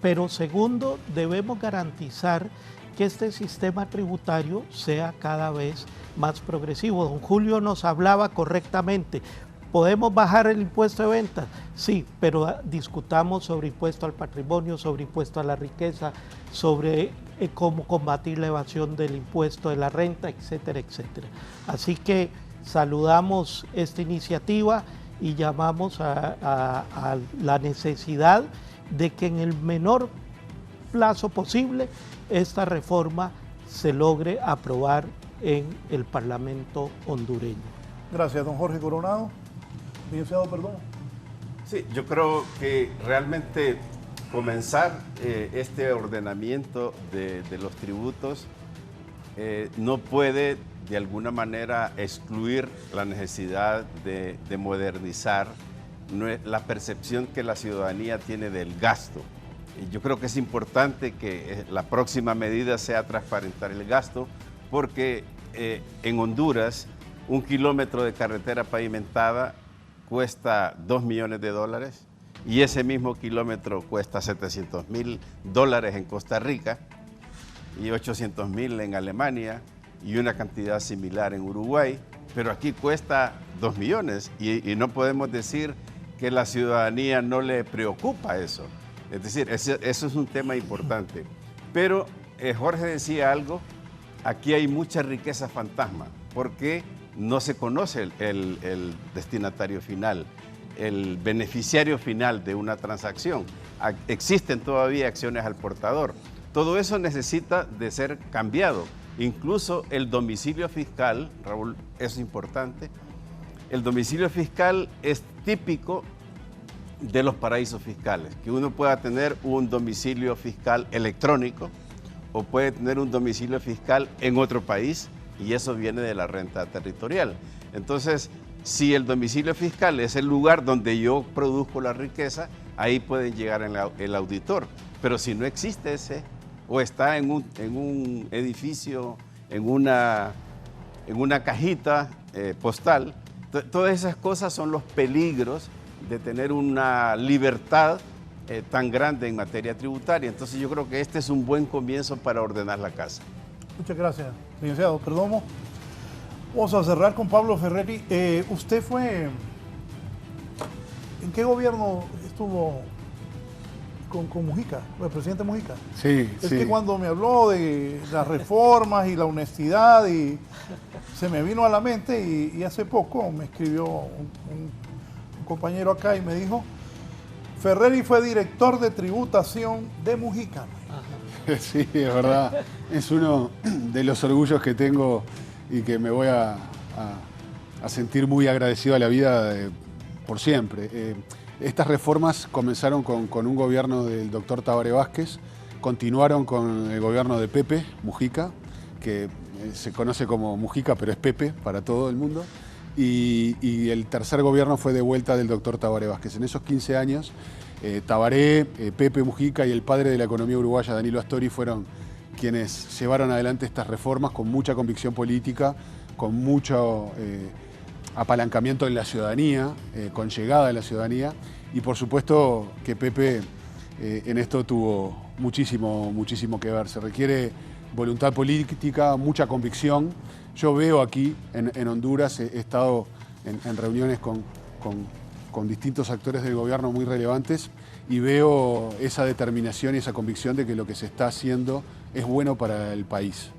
pero segundo, debemos garantizar que este sistema tributario sea cada vez más progresivo. Don Julio nos hablaba correctamente. ¿Podemos bajar el impuesto de ventas? Sí, pero discutamos sobre impuesto al patrimonio, sobre impuesto a la riqueza, sobre cómo combatir la evasión del impuesto de la renta, etcétera, etcétera. Así que saludamos esta iniciativa y llamamos a la necesidad de que en el menor plazo posible esta reforma se logre aprobar en el Parlamento hondureño. Gracias, don Jorge Coronado. Licenciado, perdón. Sí, yo creo que realmente comenzar este ordenamiento de los tributos no puede de alguna manera excluir la necesidad de modernizar la percepción que la ciudadanía tiene del gasto. Y yo creo que es importante que la próxima medida sea transparentar el gasto, porque en Honduras un kilómetro de carretera pavimentada cuesta $2 millones y ese mismo kilómetro cuesta $700,000 en Costa Rica y $800,000 en Alemania y una cantidad similar en Uruguay, pero aquí cuesta 2 millones y no podemos decir que la ciudadanía no le preocupa eso. Es decir, eso es un tema importante. Pero Jorge decía algo, aquí hay mucha riqueza fantasma, porque no se conoce el destinatario final, el beneficiario final de una transacción. Existen todavía acciones al portador. Todo eso necesita de ser cambiado. Incluso el domicilio fiscal, Raúl, es importante. El domicilio fiscal es típico de los paraísos fiscales, que uno pueda tener un domicilio fiscal electrónico o puede tener un domicilio fiscal en otro país, y eso viene de la renta territorial. Entonces, si el domicilio fiscal es el lugar donde yo produzco la riqueza, ahí puede llegar el auditor. Pero si no existe o está en un edificio, en una cajita postal. Todas esas cosas son los peligros de tener una libertad tan grande en materia tributaria. Entonces yo creo que este es un buen comienzo para ordenar la casa. Muchas gracias, licenciado Perdomo. Vamos a cerrar con Pablo Ferreri. Usted fue... ¿En qué gobierno estuvo con Mujica, el presidente Mujica? Sí, es sí. que cuando me habló de las reformas y la honestidad, y se me vino a la mente, y hace poco me escribió un compañero acá y me dijo: Ferreri fue director de tributación de Mujica. Sí, es verdad. Es uno de los orgullos que tengo y que me voy a sentir muy agradecido a la vida por siempre. Estas reformas comenzaron con un gobierno del doctor Tabaré Vázquez, continuaron con el gobierno de Pepe Mujica, que se conoce como Mujica, pero es Pepe para todo el mundo, y el tercer gobierno fue de vuelta del doctor Tabaré Vázquez. En esos 15 años, Tabaré, Pepe Mujica y el padre de la economía uruguaya, Danilo Astori, fueron quienes llevaron adelante estas reformas con mucha convicción política, con mucho apalancamiento en la ciudadanía, con llegada de la ciudadanía, y por supuesto que Pepe en esto tuvo muchísimo que ver. Se requiere voluntad política, mucha convicción. Yo veo aquí en Honduras, he estado en reuniones con distintos actores del gobierno muy relevantes, y veo esa determinación y esa convicción de que lo que se está haciendo es bueno para el país.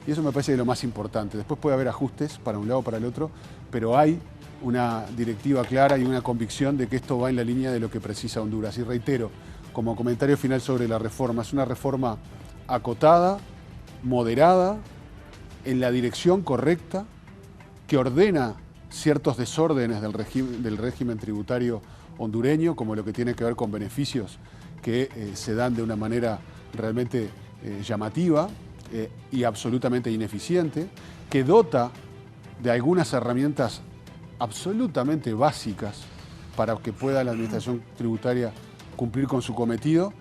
Y eso me parece lo más importante. Después puede haber ajustes para un lado o para el otro, pero hay una directiva clara y una convicción de que esto va en la línea de lo que precisa Honduras. Y reitero, como comentario final sobre la reforma, es una reforma acotada, moderada, en la dirección correcta, que ordena ciertos desórdenes del régimen tributario hondureño, como lo que tiene que ver con beneficios que se dan de una manera realmente llamativa y absolutamente ineficiente, que dota de algunas herramientas absolutamente básicas para que pueda la administración tributaria cumplir con su cometido,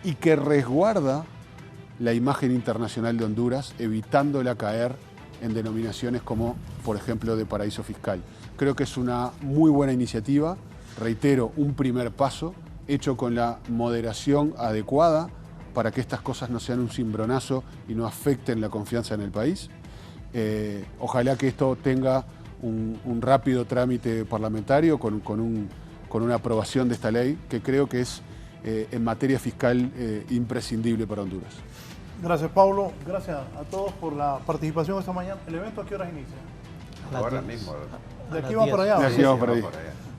y que resguarda la imagen internacional de Honduras, evitándola caer en denominaciones como, por ejemplo, de paraíso fiscal. Creo que es una muy buena iniciativa, reitero, un primer paso hecho con la moderación adecuada para que estas cosas no sean un cimbronazo y no afecten la confianza en el país. Ojalá que esto tenga un rápido trámite parlamentario con una aprobación de esta ley, que creo que es en materia fiscal imprescindible para Honduras. Gracias, Pablo. Gracias a todos por la participación esta mañana. ¿El evento a qué horas inicia? Ahora mismo. De aquí vamos para allá. De aquí vamos para allá.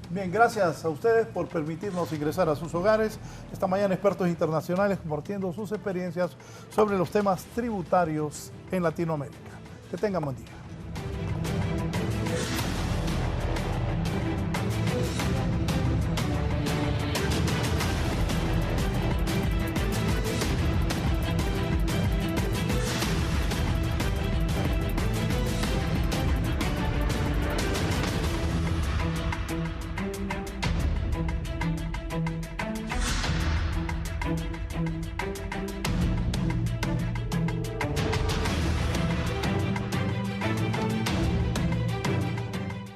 Bien, gracias a ustedes por permitirnos ingresar a sus hogares. Esta mañana expertos internacionales compartiendo sus experiencias sobre los temas tributarios en Latinoamérica. Que tengan buen día.